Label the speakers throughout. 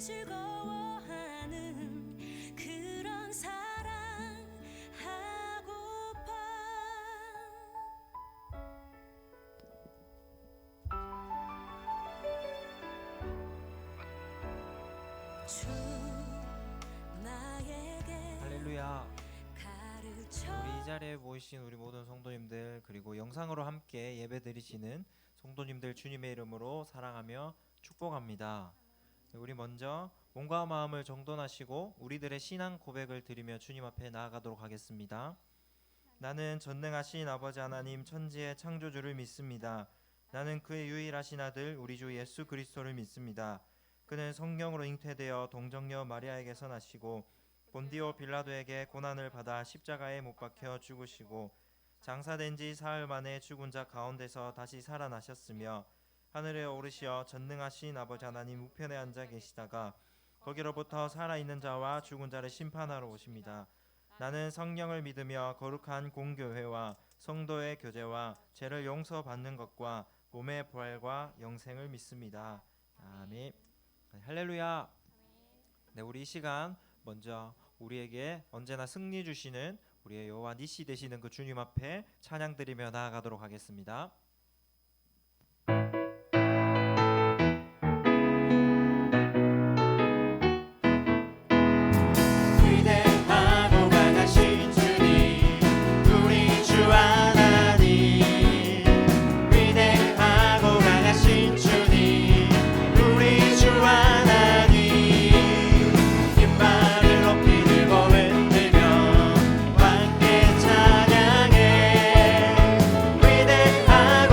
Speaker 1: 즐거워하는 그런 사랑 하고파. 주 나에게
Speaker 2: 할렐루야.
Speaker 1: 가르쳐
Speaker 2: 우리 이 자리에 모이신 우리 모든 성도님들, 그리고 영상으로 함께 예배드리시는 성도님들, 주님의 이름으로 사랑하며 축복합니다. 우리 먼저 몸과 마음을 정돈하시고 우리들의 신앙 고백을 드리며 주님 앞에 나아가도록 하겠습니다. 나는 전능하신 아버지 하나님, 천지의 창조주를 믿습니다. 나는 그의 유일하신 아들 우리 주 예수 그리스도를 믿습니다. 그는 성령으로 잉태되어 동정녀 마리아에게서 나시고 본디오 빌라도에게 고난을 받아 십자가에 못 박혀 죽으시고 장사된 지 사흘 만에 죽은 자 가운데서 다시 살아나셨으며 하늘에 오르시어 전능하신 아버지 하나님 우편에 앉아 계시다가 거기로부터 살아있는 자와 죽은 자를 심판하러 오십니다. 나는 성령을 믿으며 거룩한 공교회와 성도의 교제와 죄를 용서받는 것과 몸의 부활과 영생을 믿습니다. 아멘. 할렐루야. 네, 우리 이 시간 먼저 우리에게 언제나 승리 주시는 우리의 여호와 니시 되시는 그 주님 앞에 찬양 드리며 나아가도록 하겠습니다.
Speaker 3: 위대하고 강하신 주님, 우리 주 하나님. 위대하고 강하신 주님, 우리 주 하나님. 깃발을 높이 들고 흔들며 함께 찬양해. 위대하고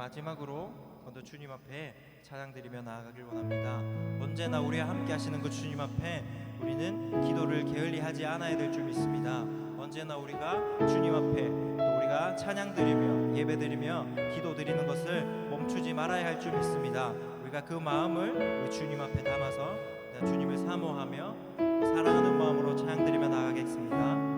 Speaker 2: 마지막으로 먼저 주님 앞에 찬양드리며 나아가길 원합니다. 언제나 우리와 함께 하시는 그 주님 앞에 우리는 기도를 게을리 하지 않아야 될 줄 믿습니다. 언제나 우리가 주님 앞에 또 우리가 찬양드리며 예배드리며 기도드리는 것을 멈추지 말아야 할 줄 믿습니다. 우리가 그 마음을 우리 주님 앞에 담아서 주님을 사모하며 사랑하는 마음으로 찬양드리며 나아가겠습니다.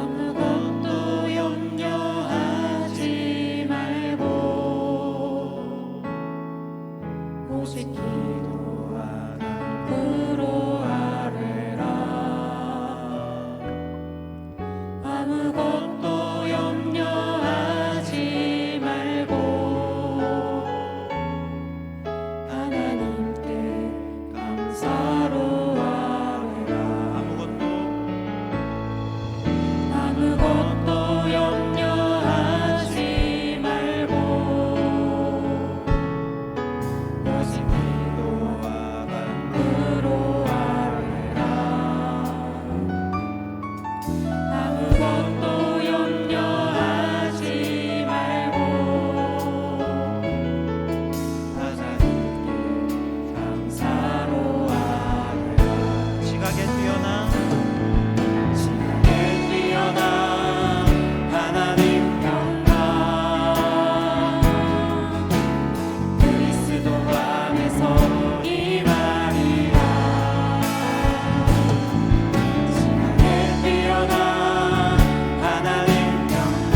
Speaker 3: 아무것도 염려하지 말고 오직 기도하라 구로하래라. 아무것도 염려하지 말고 하나님께 감사로 하래라. 아무것도 염려하지 말고 오직 기도와 간구로 하래라. 아무것도 염려하지 말고 하나님께 감사로 하래라.
Speaker 2: 지각에 뛰어난
Speaker 3: 하나님 평강 그리스도 안에서 임하리라. 지각에 뛰어난 하나님 평강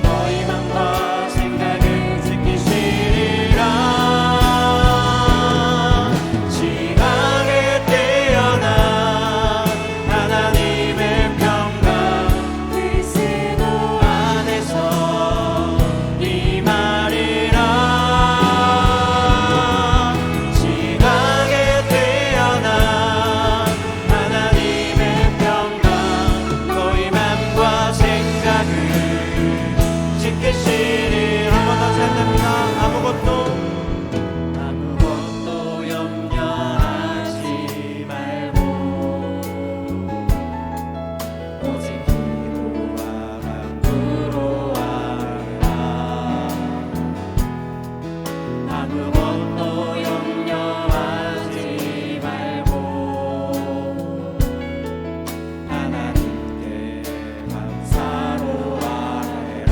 Speaker 3: 너희 맘과 생각을 지키시리라. 지각에 뛰어난 하나님의 평강 그리스도 안에서 임하리라. 지각에 뛰어난 하나님의 평강 너희 맘과 생각을 지키시리라. 한 번 더 찬양합니다. 아무것도 염려하지 말고 오직 기도와 간구로 하라. 아무것도 염려하지 말고 하나님께 감사로 하라.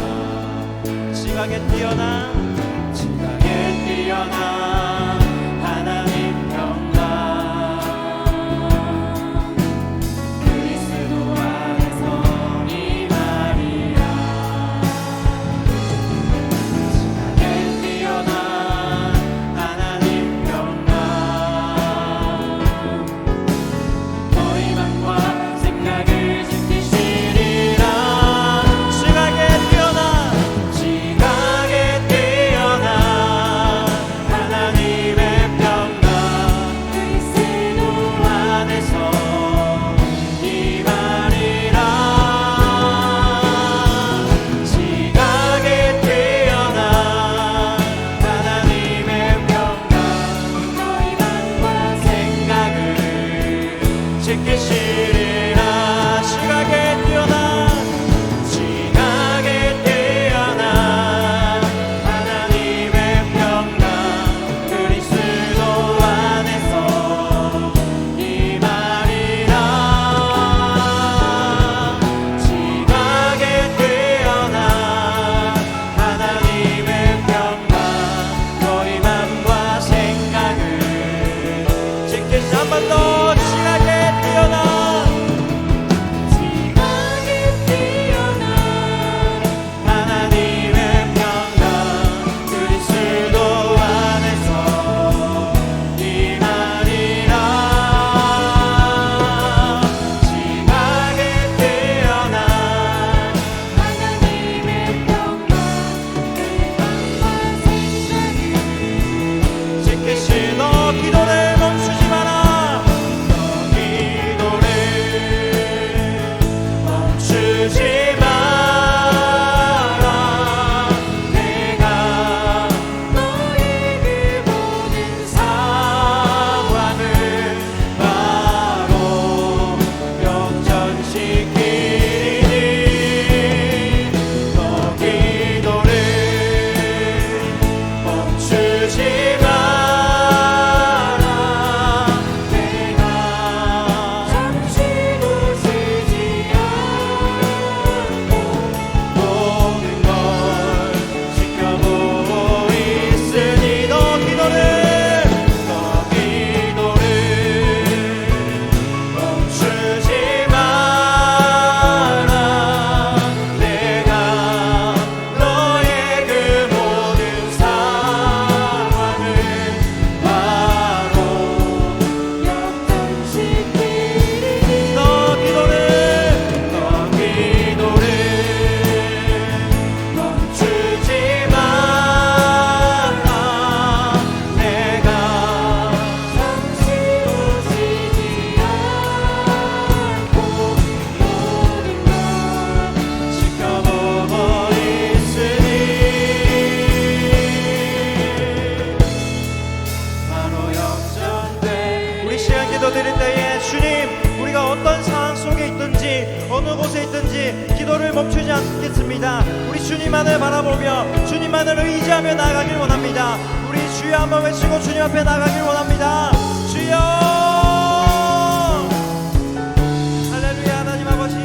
Speaker 2: 지각에 뛰어난
Speaker 3: 하나님 평강 그리스도 안에서 임하리라. 지각에 뛰어난 하나님 평강 너희 맘과 생각을 지키시리라. 지각에 뛰어난 하나님
Speaker 2: 때까지 기도를 멈추지 않겠습니다. 우리 주님만을 바라보며 주님만을 의지하며 나아가길 원합니다. 우리 주여 한번 외치고 주님 앞에 나가길 원합니다. 주여 할렐루야. 하나님 아버지,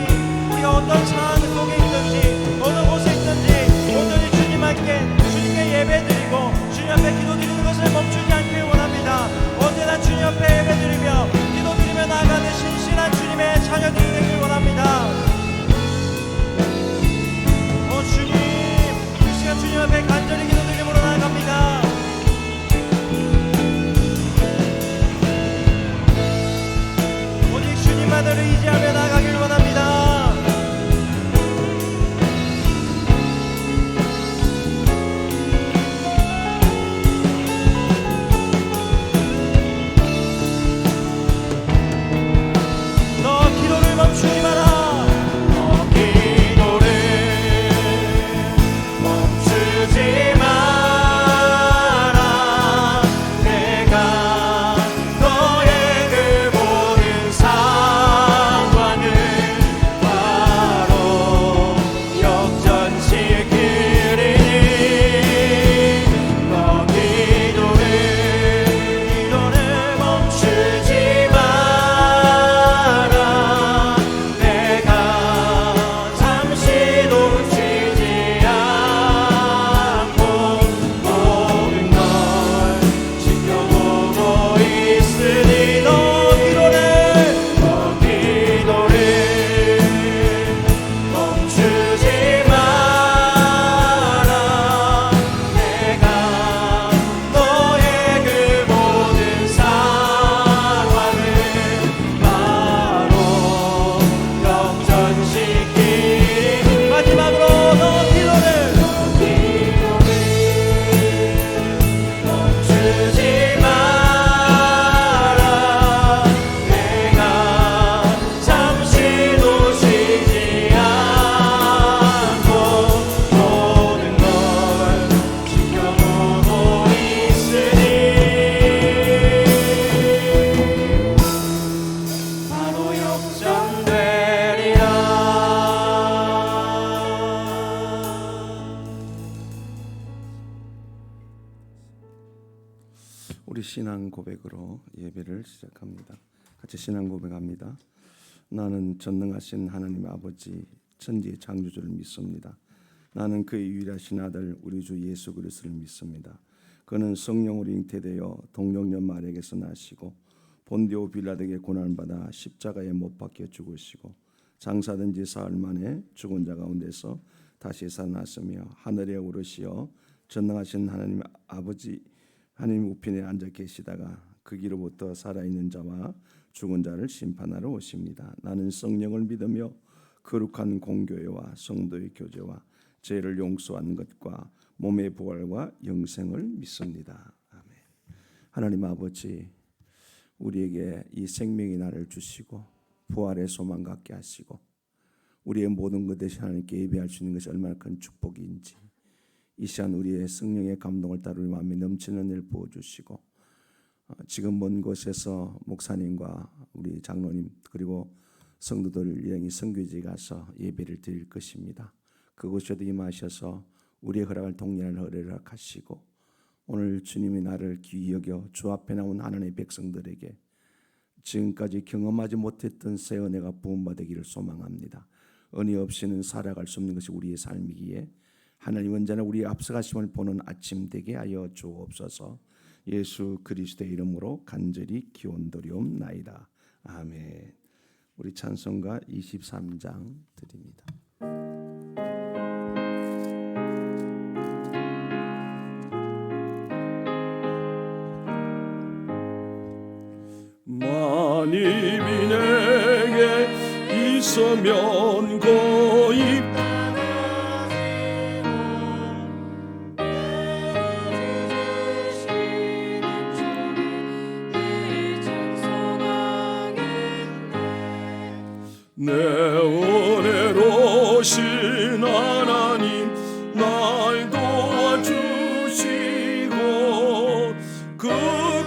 Speaker 2: 우리가 어떤 상황 속에 있든지 어느 곳에 있든지 온전히 주님께 예배드리고 주님 앞에 기도드리는 것을 멈추지 않길 원합니다. 언제나 주님 앞에 예배드리며 기도드리며 나아가는 신실한 주님의 자녀들이 되길 원합니다. 주님, 이 시간 주님 앞에 간절히 기도드림으로 나아갑니다. 오직 주님만을 의지하며 나아가길 원합니다. 멈추지 마라.
Speaker 3: 너 기도를 멈추지 마라. 내가 너의 그 모든 상황을 바로 역전시키리니 너 기도를 멈추지 마라.
Speaker 4: 우리 신앙 고백으로 예배를 시작합니다. 같이 신앙 고백합니다. 나는 전능하신 하나님 아버지 천지의 창조주를 믿습니다. 나는 그의 유일하신 아들 우리 주 예수 그리스도를 믿습니다. 그는 성령으로 잉태되어 동정녀 마리아에게서 나시고 본디오 빌라도에게 고난받아 십자가에 못 박혀 죽으시고 장사된 지 사흘 만에 죽은 자 가운데서 다시 살아났으며 하늘에 오르시어 전능하신 하나님 아버지 하나님 우편에 앉아 계시다가 거기로부터 살아있는 자와 죽은 자를 심판하러 오십니다. 나는 성령을 믿으며 거룩한 공교회와 성도의 교제와 죄를 용서하는 것과 몸의 부활과 영생을 믿습니다. 아멘. 하나님 아버지, 우리에게 이 생명의 날을 주시고 부활의 소망 갖게 하시고 우리의 모든 것 대신 하나님께 예배할 수 있는 것이 얼마나 큰 축복인지 이 시간 우리의 성령의 감동을 따라 우리 마음에 넘치는 일 부어주시고 지금 먼 곳에서 목사님과 우리 장로님 그리고 성도들 일행이 선교지에 가서 예배를 드릴 것입니다. 그곳에도 임하셔서 우리의 허락을 동일한 허락하시고 오늘 주님의 나를 귀히 여겨 주 앞에 나온 하나님의 백성들에게 지금까지 경험하지 못했던 새 은혜가 부음받기를 소망합니다. 은혜 없이는 살아갈 수 없는 것이 우리의 삶이기에 하나님 언제나 우리의 앞서가심을 보는 아침 되게 하여 주옵소서. 예수 그리스도의 이름으로 간절히 기원드리옵나이다. 아멘. 우리 찬송가 23장 드립니다.
Speaker 3: 만입이 내게 있으면 고입 내 은혜로우신 하나님 날 도와주시고 그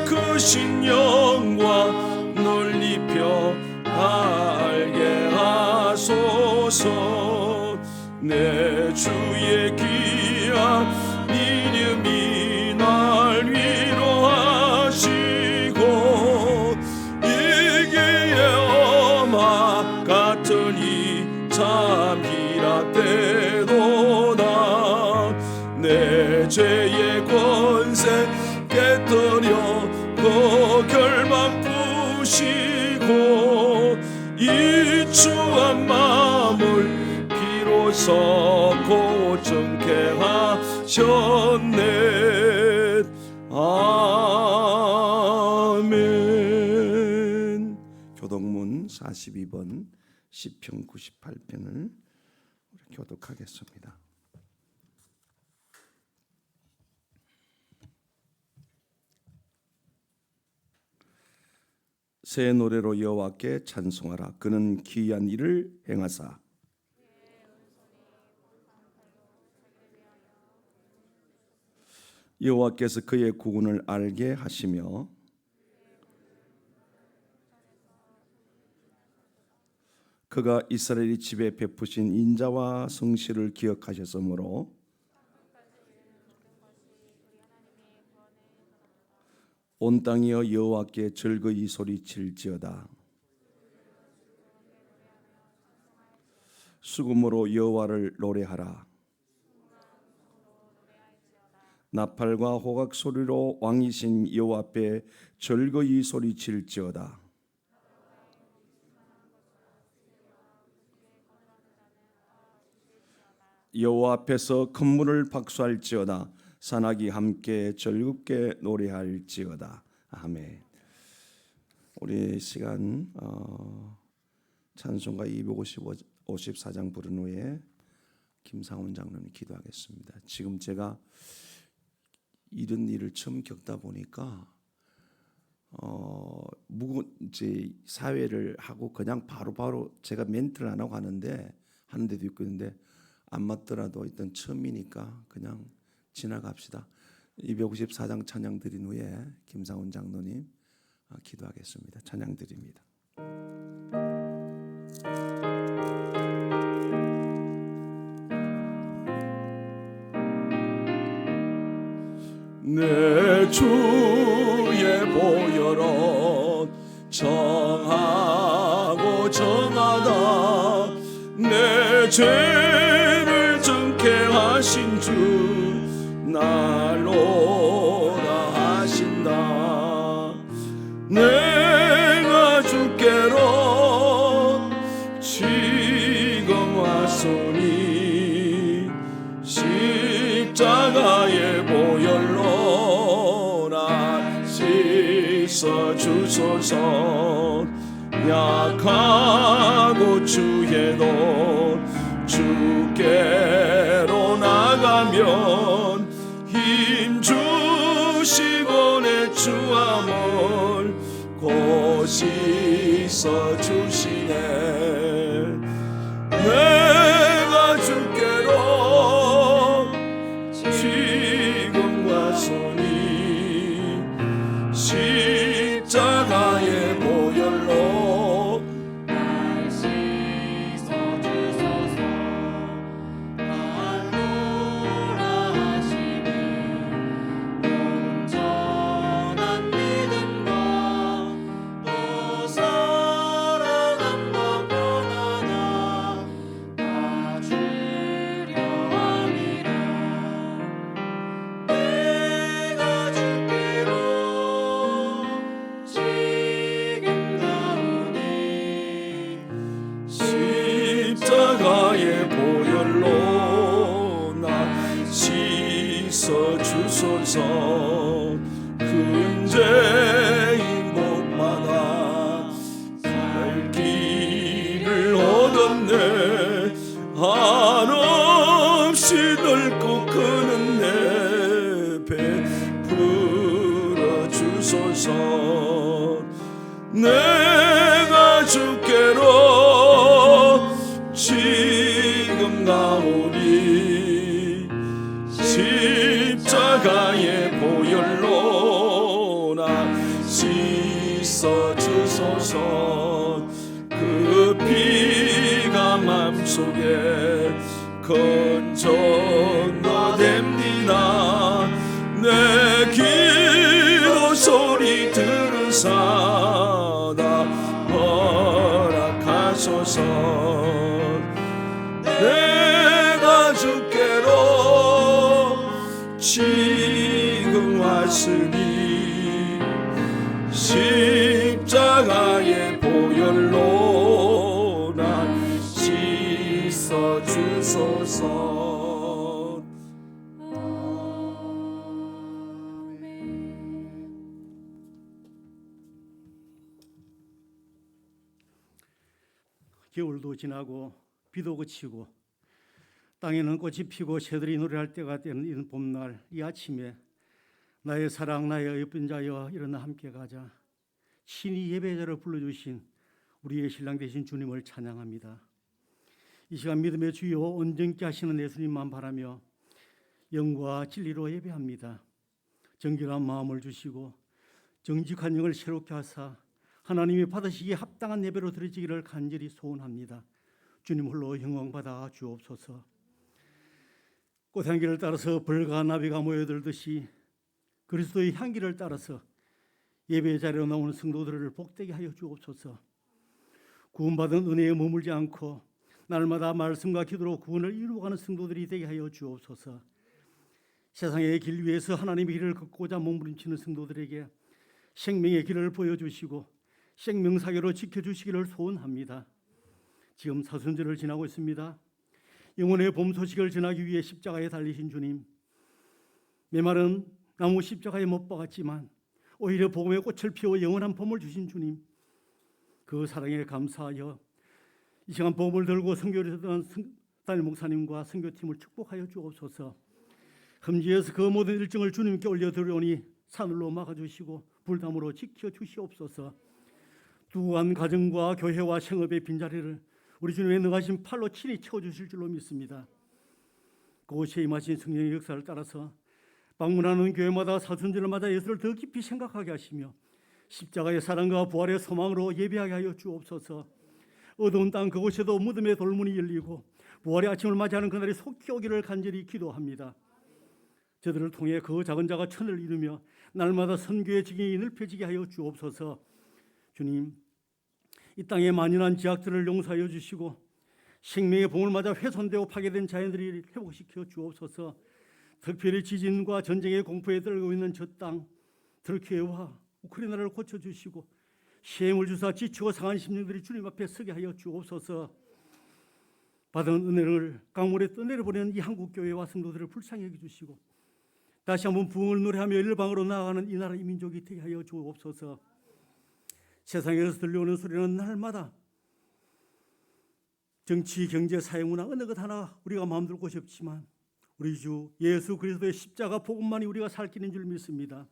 Speaker 3: 크신 영광 널 입혀 알게 하소서. 내 주의 귀한 이름이 날 위로하시고 이기의 엄마 같은 이 참 희락되도다 내 죄의 권세 깨뜨려 그 결박 부시고 이 추한 마음을 비로소 고정케 하셨네. 아멘.
Speaker 4: 교독문 42번 시편 98편을 교독하겠습니다. 새 노래로 여호와께 찬송하라. 그는 기이한 일을 행하사 여호와께서 그의 구원을 알게 하시며 그가 이스라엘 집에 베푸신 인자와 성실을 기억하셨으므로 온 땅이여 여호와께 즐거이 소리칠지어다. 수금으로 여호와를 노래하라. 나팔과 호각 소리로 왕이신 여호와 앞에 즐거이 소리칠지어다. 여호와 앞에서 큰문을 박수할지어다. 산악이 함께 즐겁게 노래할지어다. 아멘. 우리 시간 찬송가 254장 부른 후에 김상훈 장로님 기도하겠습니다. 지금 제가 이런 일을 처음 겪다 보니까 이제 사회를 하고 그냥 바로바로 제가 멘트를 안 하고 하는 데도 있고 있는데 안 맞더라도 일단 처음이니까 그냥 지나갑시다. 254장 찬양 드린 후에 김상훈 장로님 기도하겠습니다. 찬양 드립니다.
Speaker 3: 내 주의 보혈은 정하고 정하다 내 죄를 정케 하신 주 날로라 하신다. 내가 주께로 지금 왔으니 십자가의 보혈로 나 씻어주소서. 약하고 주해도 주께로 나가면 힘 주시고 내 주함을 곧 씻어주시네. 내가 주께로 지금 왔으니 십자가의 보혈로 날 씻어주소서. 날 돌아하시는 온전한 믿음과 또 사랑함과 변화나 다 주려 함이라. 내가 주께로 지금 나오니 십자가의 보혈로 날 씻어주소서. 근죄인 목마다 살 길을 얻었네. 한없이 넓고 큰 은혜 베풀어 주소서. 내가 주께로 지금 나오니 십자가의 보혈로 나 씻어주소서. 그 피가 맘속에 건전노됩니다. 내 기도 소리 들으사다 허락하소서. 내가 주께로 지금 왔으니 십자가의 보혈로 날 씻어 주소서.
Speaker 5: 겨울도 지나고 비도 그치고 땅에는 꽃이 피고 새들이 노래할 때가 되는 이 봄날, 이 아침에 나의 사랑 나의 예쁜 자여 일어나 함께 가자. 신이 예배자를 불러주신 우리의 신랑 되신 주님을 찬양합니다. 이 시간 믿음의 주여 온전케 하시는 예수님만 바라며 영과 진리로 예배합니다. 정결한 마음을 주시고 정직한 영을 새롭게 하사 하나님이 받으시기에 합당한 예배로 드려지기를 간절히 소원합니다. 주님 홀로 영광받아 주옵소서. 꽃향기를 따라서 벌과 나비가 모여들듯이 그리스도의 향기를 따라서 예배 자리로 나오는 성도들을 복되게 하여 주옵소서. 구원받은 은혜에 머물지 않고 날마다 말씀과 기도로 구원을 이루어가는 성도들이 되게 하여 주옵소서. 세상의 길 위에서 하나님의 길을 걷고자 몸부림치는 성도들에게 생명의 길을 보여주시고 생명사계로 지켜주시기를 소원합니다. 지금 사순절을 지나고 있습니다. 영혼의 봄 소식을 전하기 위해 십자가에 달리신 주님, 메마른 나무 십자가에 못 박았지만 오히려 복음의 꽃을 피워 영원한 봄을 주신 주님, 그 사랑에 감사하여 이 시간 복음을 들고 선교를 하던 담임 목사님과 선교팀을 축복하여 주옵소서. 험지에서 그 모든 일정을 주님께 올려드리오니 산으로 막아주시고 불담으로 지켜주시옵소서. 두한 가정과 교회와 생업의 빈자리를 우리 주님의 능하신 팔로 친히 채워주실 줄로 믿습니다. 그곳에 임하신 성령의 역사를 따라서 방문하는 교회마다 사순절을 맞아 예수를 더 깊이 생각하게 하시며 십자가의 사랑과 부활의 소망으로 예배하게 하여 주옵소서. 어두운 땅 그곳에도 무덤의 돌문이 열리고 부활의 아침을 맞이하는 그날이 속히 오기를 간절히 기도합니다. 저들을 통해 그 작은 자가 천을 이루며 날마다 선교의 지경이 넓혀지게 하여 주옵소서. 주님, 이 땅의 만연한 지약들을 용서하여 주시고 생명의 봄을 맞아 훼손되고 파괴된 자연들이 회복시켜 주옵소서. 특별히 지진과 전쟁의 공포에 떨고 있는 저 땅 터키와 우크라이나를 고쳐주시고 시행을 주사 지치고 상한 심령들이 주님 앞에 서게 하여 주옵소서. 받은 은혜를 강물에 떠내려보내는 이 한국교회와 성도들을 불쌍히 여겨주시고 다시 한번 부흥을 노래하며 일방으로 나아가는 이 나라 이 민족이 되게 하여 주옵소서. 세상에서 들려오는 소리는 날마다 정치, 경제, 사회문화 어느 것 하나 우리가 마음들 곳이 없지만 우리 주 예수 그리스도의 십자가 복음만이 우리가 살 길인 줄 믿습니다.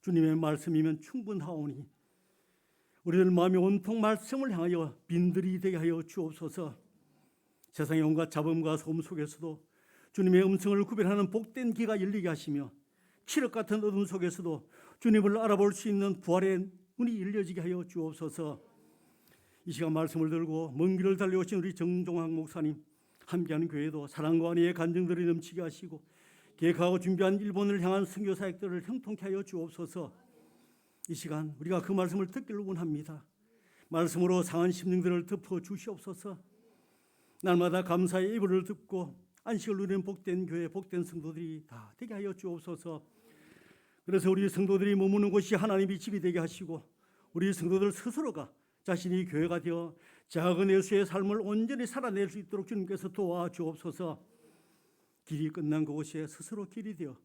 Speaker 5: 주님의 말씀이면 충분하오니 우리들 마음이 온통 말씀을 향하여 빈들이 되게 하여 주옵소서. 세상의 온갖 잡음과 소음 속에서도 주님의 음성을 구별하는 복된 귀가 열리게 하시며 칠흑 같은 어둠 속에서도 주님을 알아볼 수 있는 부활의 문이 열려지게 하여 주옵소서. 이 시간 말씀을 들고 먼 길을 달려오신 우리 정종학 목사님, 함께하는 교회도 사랑과 은혜의 간증들이 넘치게 하시고 계획하고 준비한 일본을 향한 선교 사역들을 형통케 하여 주옵소서. 이 시간 우리가 그 말씀을 듣기를 원합니다. 말씀으로 상한 심령들을 덮어 주시옵소서. 날마다 감사의 예배를 듣고 안식을 누리는 복된 교회, 복된 성도들이 다 되게 하여 주옵소서. 그래서 우리 성도들이 머무는 곳이 하나님의 집이 되게 하시고 우리 성도들 스스로가 자신이 교회가 되어 작은 예수의 삶을 온전히 살아낼 수 있도록 주님께서 도와주옵소서. 길이 끝난 그곳에 스스로 길이 되어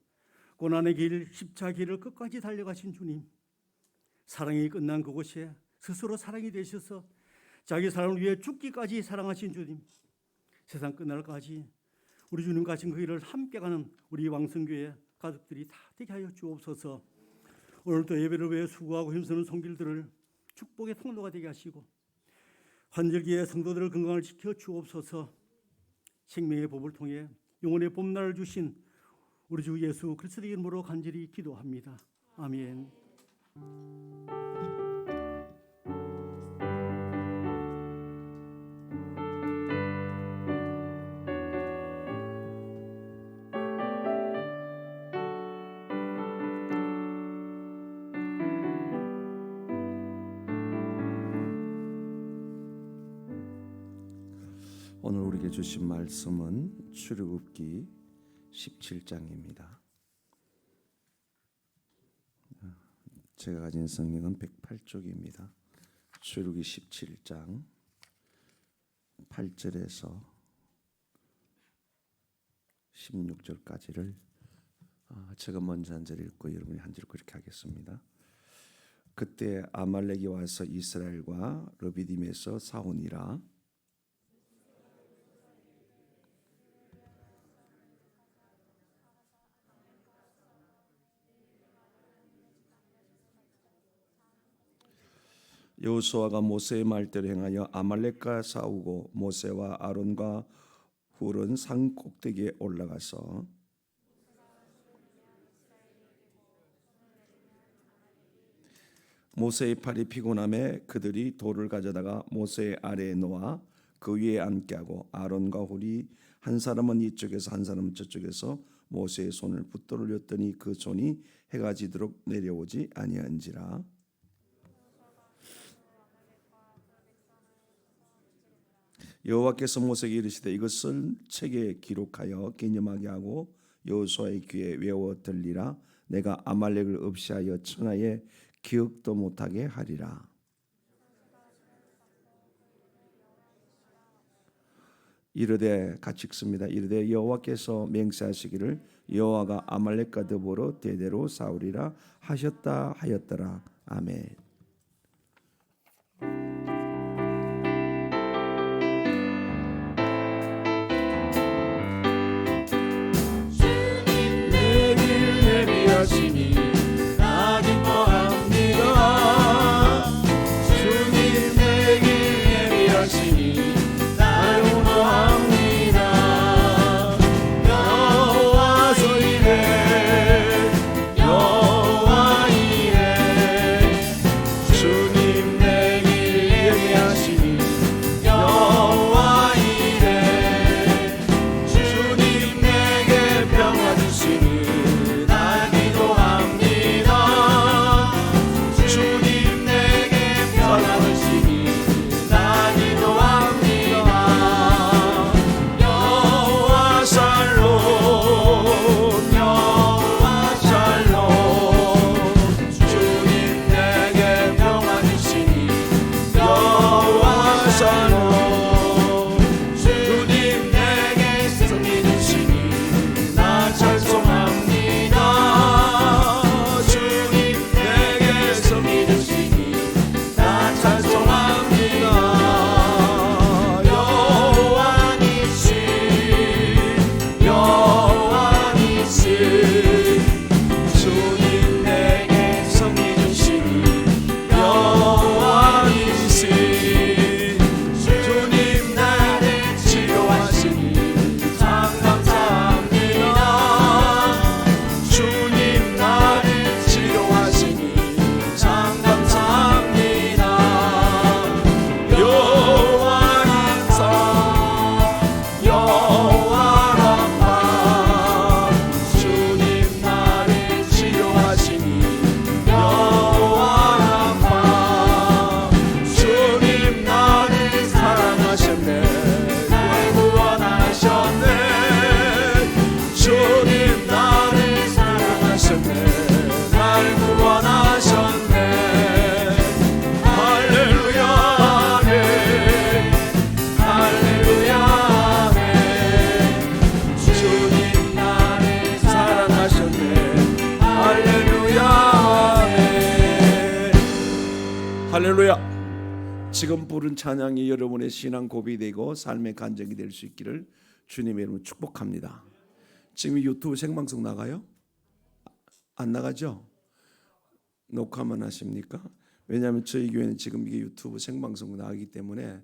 Speaker 5: 고난의 길, 십자가 길을 끝까지 달려가신 주님, 사랑이 끝난 그곳에 스스로 사랑이 되셔서 자기 사람을 위해 죽기까지 사랑하신 주님, 세상 끝날까지 우리 주님 가신 그 길을 함께 가는 우리 왕성교회 가족들이 다 되게 하여 주옵소서. 오늘도 예배를 위해 수고하고 힘쓰는 손길들을 축복의 통로가 되게 하시고 환절기에 성도들을 건강을 지켜 주옵소서. 생명의 법을 통해 영혼의 봄날을 주신 우리 주 예수 그리스도의 이름으로 간절히 기도합니다. 아멘.
Speaker 4: 오늘 우리에게 주신 말씀은 출애굽기 17장입니다. 제가 가진 성경은 108쪽입니다. 출애굽기 17장 8절에서 16절까지를 제가 먼저 한 절 읽고 여러분이 한 절 읽고 이렇게 하겠습니다. 그때 아말렉이 와서 이스라엘과 르비딤에서 싸우니라. 여호수아가 모세의 말대로 행하여 아말렉과 싸우고 모세와 아론과 훌은 산 꼭대기에 올라가서 모세의 팔이 피곤함에 그들이 돌을 가져다가 모세의 아래에 놓아 그 위에 앉게 하고 아론과 훌이 한 사람은 이쪽에서 한 사람은 저쪽에서 모세의 손을 붙들어 올렸더니 그 손이 해가 지도록 내려오지 아니한지라. 여호와께서 모세에게 이르시되 이것을 책에 기록하여 기념하게 하고 여호수아의 귀에 외워 들리라. 내가 아말렉을 없이하여 천하에 기억도 못하게 하리라. 이르되 같이 읽습니다. 이르되 여호와께서 맹세하시기를 여호와가 아말렉과 더불어 대대로 싸우리라 하셨다 하였더라. 아멘.
Speaker 3: 내 길 예비하시니 나 기뻐합니다. 주님 내 길 예비하시니 날 원호합니다. 여호와서 이래 여호와 이래 주님 내 길 예비하시니 여호와 이래 주님 내게 평화 주시니 날 기도합니다. 주님 내게 평화 주시니 날 기도합니다. 여호와 샬롬 여호와 샬롬 주님 내게 평화 주시니 여호와 샬롬 주님 내게 승리 주시니 나 찬송합니다. 주님 내게 승리 주시니 나 찬송합니다. 여호와 니시 여호와 니시 주님 내게 승리 주시니 여호와 니시 주님 나를 치료하시니 참 감사합니다. 주님 나를 치료하시니 참 감사합니다. 여호와 인사 여호와 라파 주님 나를 치료하시니 여호와 라파 주님 나를 사랑하셨네 날 구원하셨네 주님 나를 사랑하셨네 날 구원하셨네 할렐루야 아멘 할렐루야 아멘 주님 나를 사랑하셨네 할렐루야 아멘
Speaker 4: 할렐루야. 지금 부른 찬양이 여러분의 신앙 고백이 되고 삶의 간증이 될 수 있기를 주님의 이름으로 축복합니다. 지금 유튜브 생방송 나가요? 안 나가죠? 녹화만 하십니까? 왜냐하면 저희 교회는 지금 이게 유튜브 생방송 나가기 때문에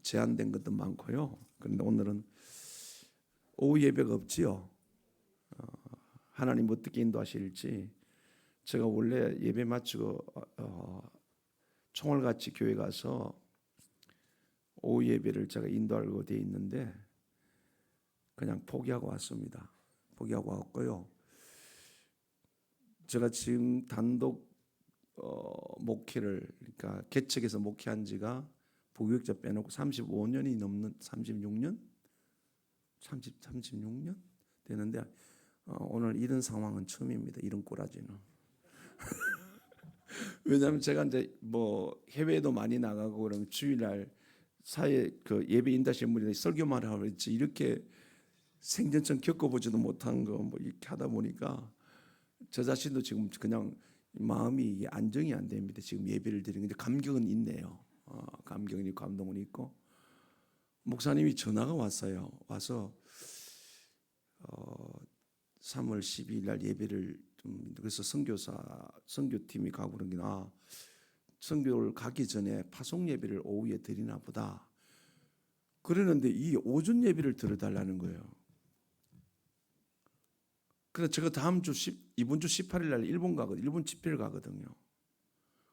Speaker 4: 제한된 것도 많고요. 그런데 오늘은 오후 예배가 없지요. 하나님 어떻게 인도하실지 제가 원래 예배 마치고 총알같이 교회 가서 오후 예배를 제가 인도하려고 돼 있는데 그냥 포기하고 왔습니다. 포기하고 왔고요. 제가 지금 단독 목회를 그러니까 개척해서 목회한 지가 부교육자 빼놓고 35년이 넘는 36년 되는데 오늘 이런 상황은 처음입니다. 이런 꼬라지는. 왜냐하면 제가 이제 뭐 해외에도 많이 나가고 그러면 주일날 사회 그 예배 인도하시는 분이 설교만 하고 그랬지 이렇게 생전처럼 겪어보지도 못한 거 뭐 이렇게 하다 보니까 저 자신도 지금 그냥 마음이 안정이 안 됩니다. 지금 예배를 드리는 데 감격은 있네요. 감격은 있고 감동은 있고 목사님이 전화가 왔어요. 와서 3월 12일 날 예배를 좀 그래서 선교팀이 가고 그런 게 선교를 가기 전에 파송 예배를 오후에 드리나 보다. 그러는데 이 오전 예배를 들어달라는 거예요. 그래서 제가 이번 주 18일 날 일본 집회를 가거든요.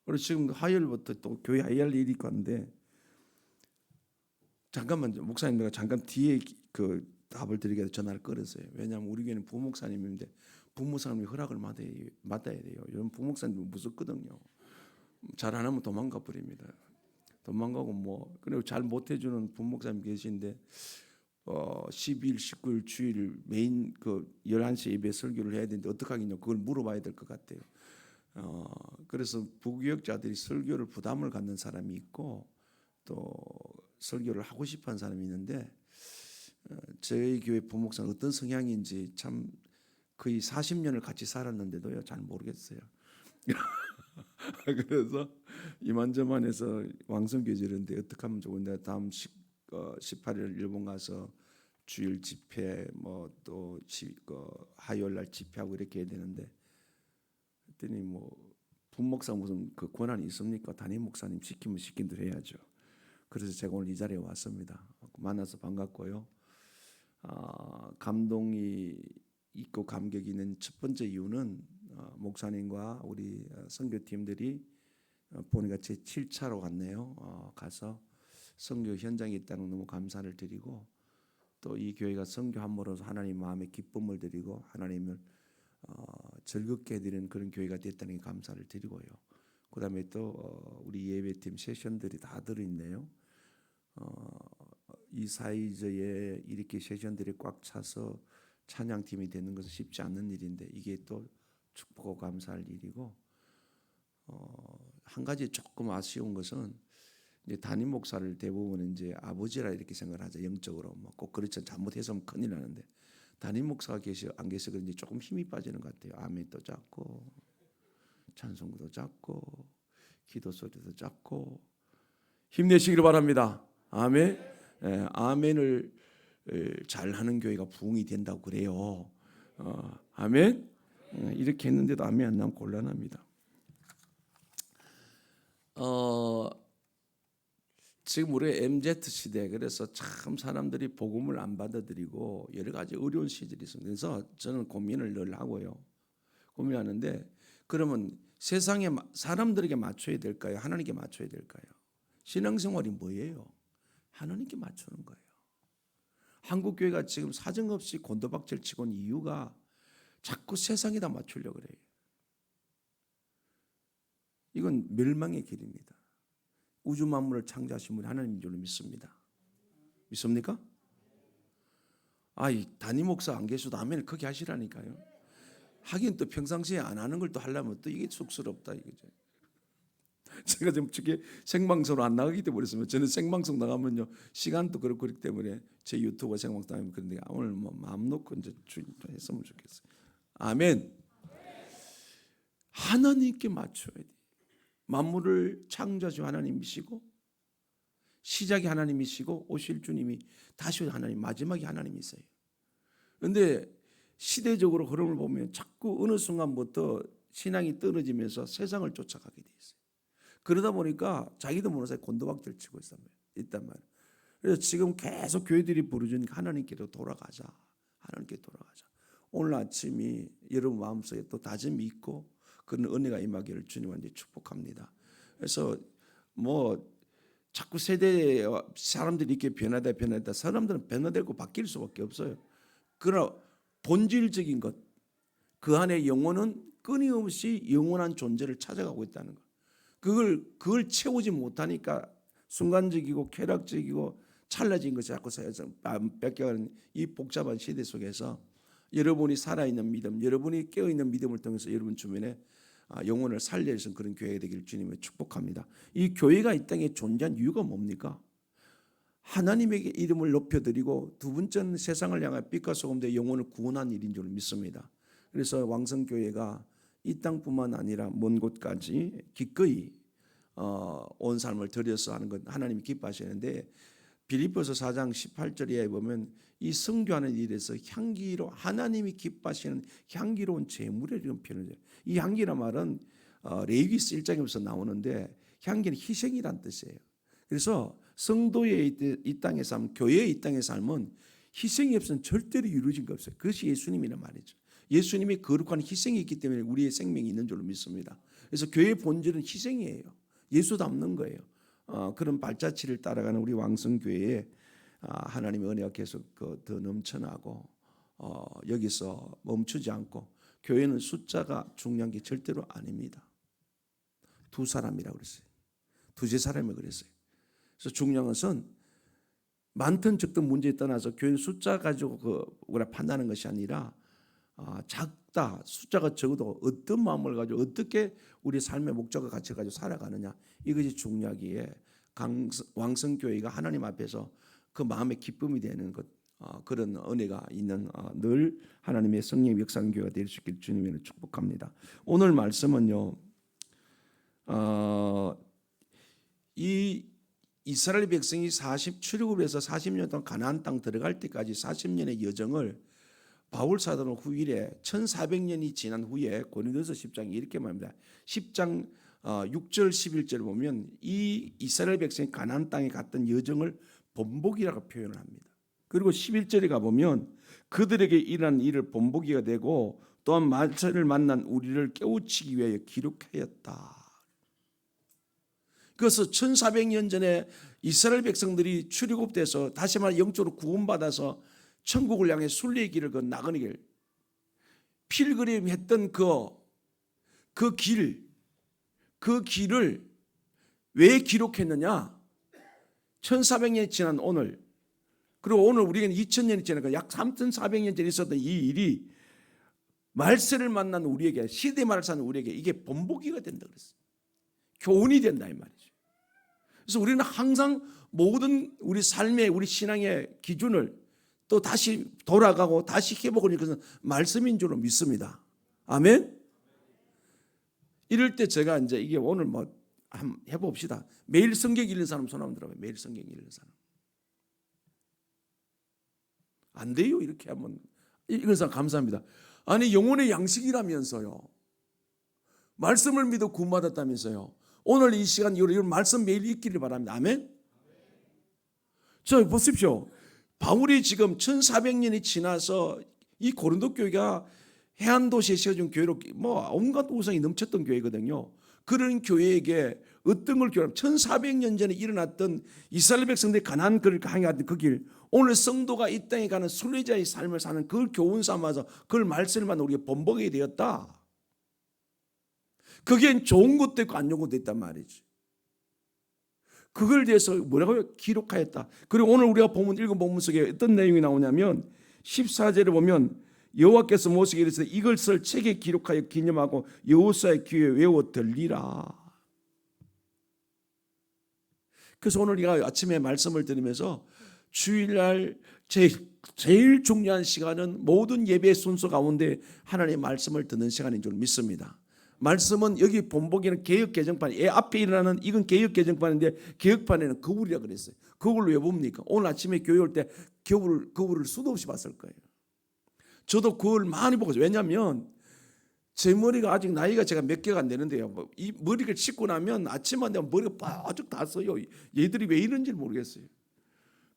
Speaker 4: 그래서 지금 화요일부터 또 교회 해야 할 일이 있고 한데 잠깐만요. 목사님 내가 잠깐 뒤에 그 답을 드리게 전화를 걸었어요. 왜냐하면 우리 교회는 부목사님인데 부목사님이 허락을 받아야 돼요. 이런 부목사님은 무섭거든요. 잘 안 하면 도망가 버립니다. 도망가고 뭐 그리고 잘 못해주는 부목사님 계신데 12일, 19일 주일 메인 그 11시 예배 설교를 해야 되는데 어떻게 하겠냐 그걸 물어봐야 될 것 같아요. 그래서 부교역자들이 설교를 부담을 갖는 사람이 있고 또 설교를 하고 싶어하는 사람이 있는데 저희 교회 부목사는 어떤 성향인지 참 거의 40년을 같이 살았는데도요 잘 모르겠어요. 그래서 이만저만해서 왕성교제인데 어떻게 하면 좋은데 다음 18일 일본 가서 주일 집회 뭐 또 화요일 날 집회하고 이렇게 해야 되는데 그랬더니 뭐 분목사 무슨 그 권한이 있습니까? 담임 목사님 시키면 시킨 대로 해야죠. 그래서 제가 오늘 이 자리에 왔습니다. 만나서 반갑고요. 감동이 있고 감격이 있는 첫 번째 이유는 목사님과 우리 선교팀들이 보니까 제 7차로 갔네요. 가서 선교 현장에 있다는 너무 감사를 드리고 또 이 교회가 선교함으로써 하나님 마음에 기쁨을 드리고 하나님을 즐겁게 해드리는 그런 교회가 됐다는 감사를 드리고요. 그다음에 또 우리 예배팀 세션들이 다 들어있네요. 이 사이즈에 이렇게 세션들이 꽉 차서 찬양팀이 되는 것은 쉽지 않는 일인데 이게 또 축복하고 감사할 일이고 한 가지 조금 아쉬운 것은 이제 담임 목사를 대부분 이제 아버지라 이렇게 생각을 하죠. 영적으로 뭐 꼭 그렇지 잘못해서는 큰일 나는데 담임 목사가 안 계셔서 그런지 조금 힘이 빠지는 것 같아요. 아멘도 작고 찬송도 작고 기도 소리도 작고 힘내시기를 바랍니다. 아멘. 아멘을 잘하는 교회가 부흥이 된다고 그래요. 아멘. 이렇게 했는데도 아멘 안 나오면 곤란합니다. 지금 우리 MZ 시대 그래서 참 사람들이 복음을 안 받아들이고 여러 가지 어려운 시절이 있습니다. 그래서 저는 고민을 늘 하고요. 고민하는데 그러면 세상에 사람들에게 맞춰야 될까요? 하나님께 맞춰야 될까요? 신앙생활이 뭐예요? 하나님께 맞추는 거예요. 한국 교회가 지금 사정없이 곤도박질 치고 있는 이유가 자꾸 세상에다 맞추려고 그래요. 이건 멸망의 길입니다. 우주 만물을 창조하신 분이 하나님인 줄로 믿습니다. 믿습니까? 이 담임 목사 안 계셔도 아멘을 크게 하시라니까요. 하긴 또 평상시에 안 하는 걸 또 하려면 또 이게 쑥스럽다 이거죠. 제가 지금 저게 생방송으로 안 나가기 때문에 그렇습니다. 저는 생방송 나가면요 시간도 그렇기 때문에 제 유튜브 생방송 나가면 그런데 오늘 뭐 마음 놓고 이제 했으면 좋겠어요. 아멘. 하나님께 맞춰야 돼. 만물을 창조하신 하나님이시고 시작이 하나님이시고 오실 주님이 다시 올 하나님 마지막이 하나님이세요. 그런데 시대적으로 흐름을 보면 자꾸 어느 순간부터 신앙이 떨어지면서 세상을 쫓아가게 돼 있어요. 그러다 보니까 자기도 모르는 사이에 곤도박질 치고 있단 말이에요. 그래서 지금 계속 교회들이 부르주니까 하나님께로 돌아가자. 하나님께 돌아가자. 오늘 아침이 여러분 마음속에 또 다짐이 있고 그런 은혜가 임하기를 주님한테 축복합니다. 그래서 뭐 자꾸 세대 사람들이 이렇게 변하다 사람들은 변화되고 바뀔 수밖에 없어요. 그러나 본질적인 것, 그 안에 영혼은 끊임없이 영원한 존재를 찾아가고 있다는 것. 그걸 채우지 못하니까 순간적이고 쾌락적이고 찰나진 것이 자꾸 뺏겨가는 이 복잡한 시대 속에서 여러분이 살아있는 믿음, 여러분이 깨어있는 믿음을 통해서 여러분 주변에 영혼을 살려야 하는 그런 교회가 되기를 주님을 축복합니다. 이 교회가 이 땅에 존재한 이유가 뭡니까? 하나님에게 이름을 높여드리고 두 번째는 세상을 향해 빛과 소금 되어 영혼을 구원한 일인 줄 믿습니다. 그래서 왕성교회가 이 땅뿐만 아니라 먼 곳까지 기꺼이 온 삶을 들여서 하는 것 하나님이 기뻐하시는데 빌립보서 4장 18절에 보면 이 선교하는 일에서 향기로 하나님이 기뻐하시는 향기로운 제물에 이런 표현을 해요. 이 향기란 말은 레위기서 1장에서 나오는데 향기는 희생이란 뜻이에요. 그래서 성도의 이 땅의 삶, 교회의 이 땅의 삶은 희생이 없으면 절대로 이루어진 게 없어요. 그것이 예수님이란 말이죠. 예수님이 거룩한 희생이 있기 때문에 우리의 생명이 있는 줄로 믿습니다. 그래서 교회의 본질은 희생이에요. 예수 닮는 거예요. 그런 발자취를 따라가는 우리 왕성교회에 하나님의 은혜가 계속 더 넘쳐나고 여기서 멈추지 않고 교회는 숫자가 중요한 게 절대로 아닙니다. 두 사람이라고 그랬어요. 두세 사람이 그랬어요. 그래서 중요한 것은 많든 적든 문제에 떠나서 교회는 숫자 가지고 우리가 판단하는 것이 아니라 작다 숫자가 적어도 어떤 마음을 가지고 어떻게 우리 삶의 목적과 가치를 가지고 살아가느냐 이것이 중요하기에 왕성교회가 하나님 앞에서 그 마음의 기쁨이 되는 것 그런 은혜가 있는 늘 하나님의 성령 역사교회가 될 수 있길 주님을 축복합니다. 오늘 말씀은요 이 이스라엘 백성이 출애굽에서 40년 동안 가나안 땅 들어갈 때까지 40년의 여정을 바울 사도는 후일에 1400년이 지난 후에 고린도서 10장에 이렇게 말합니다. 10장 6절 11절을 보면 이 이스라엘 백성이 가나안 땅에 갔던 여정을 본복이라고 표현을 합니다. 그리고 11절에 가보면 그들에게 일한 일을 본보기가 되고 또한 만천을 만난 우리를 깨우치기 위하여 기록하였다. 그래서 1400년 전에 이스라엘 백성들이 출애굽돼서 다시 말해 영적으로 구원받아서 천국을 향해 순례의 길을 그 나그네 길 필그림했던 그 길을 왜 기록했느냐? 1400년이 지난 오늘 그리고 오늘 우리는 2000년이 지나고 약 3400년 전에 있었던 이 일이 말세를 만난 우리에게 시대 말을 사는 우리에게 이게 본보기가 된다 그랬어요. 교훈이 된다 이 말이죠. 그래서 우리는 항상 모든 우리 삶의 우리 신앙의 기준을 또 다시 돌아가고 다시 회복을 그것은 말씀인 줄로 믿습니다. 아멘. 이럴 때 제가 이제 이게 오늘 뭐 한번 해봅시다. 매일 성경 읽는 사람 손 한번 들어봐요. 매일 성경 읽는 사람. 안 돼요. 이렇게 한번 읽는 사람 감사합니다. 아니 영혼의 양식이라면서요. 말씀을 믿어 구원받았다면서요. 오늘 이 시간 이런 말씀 매일 읽기를 바랍니다. 아멘. 저 보십시오. 바울이 지금 1400년이 지나서 이 고린도 교회가 해안 도시에 세워진 교회로 뭐 온갖 우상이 넘쳤던 교회거든요. 그런 교회에게 어떤 걸 교회하면 1400년 전에 일어났던 이스라엘 백성들이 가나안 길을 향해갔던 그 길, 오늘 성도가 이 땅에 가는 순례자의 삶을 사는 그걸 교훈 삼아서 그걸 말씀만 우리가 본보게 되었다. 거기엔 좋은 것도 있고 안 좋은 것도 있단 말이지. 그걸 대해서 뭐라고요? 기록하였다. 그리고 오늘 우리가 읽은 본문 속에 어떤 내용이 나오냐면 14절에 보면 여호와께서 모세에게 이르시되 이것을 책에 기록하여 기념하고 여호수아의 귀에 외워 들리라. 그래서 오늘 우리가 아침에 말씀을 들으면서 주일날 제일 중요한 시간은 모든 예배 순서 가운데 하나님의 말씀을 듣는 시간인 줄 믿습니다. 말씀은 여기 본보기는 개역 개정판, 앞에 일어나는 이건 개역 개정판인데 개역판에는 거울이라 그랬어요. 거울을 왜 봅니까? 오늘 아침에 교회 올 때 거울을 수도 없이 봤을 거예요. 저도 거울 많이 보고 있어요. 왜냐하면 제 머리가 아직 나이가 제가 몇 개가 안 되는데요. 이 머리를 씻고 나면 아침만 되면 머리가 바짝 닿았어요. 얘들이 왜 이런지 모르겠어요.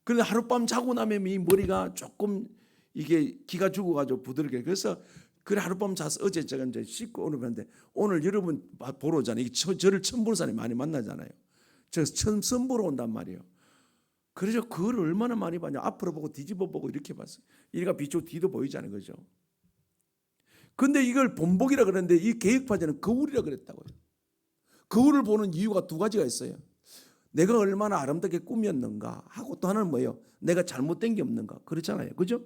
Speaker 4: 그런데 하룻밤 자고 나면 이 머리가 조금 이게 기가 죽어가지고 부드럽게 그래서 그래 하룻밤 자서 어제 제가 이제 씻고 오늘 봤는데 오늘 여러분 보러 오잖아요. 저를 처음 보는 사람이 많이 만나잖아요. 제가 처음 보러 온단 말이에요. 그래서 그걸 얼마나 많이 봤냐. 앞으로 보고 뒤집어 보고 이렇게 봤어요. 이가 비추고 뒤도 보이잖아요. 그죠? 근데 이걸 본보기라 그랬는데 이 개혁파제는 거울이라 그랬다고요. 거울을 보는 이유가 두 가지가 있어요. 내가 얼마나 아름답게 꾸몄는가 하고 또 하나는 뭐예요? 내가 잘못된 게 없는가? 그렇잖아요. 그죠?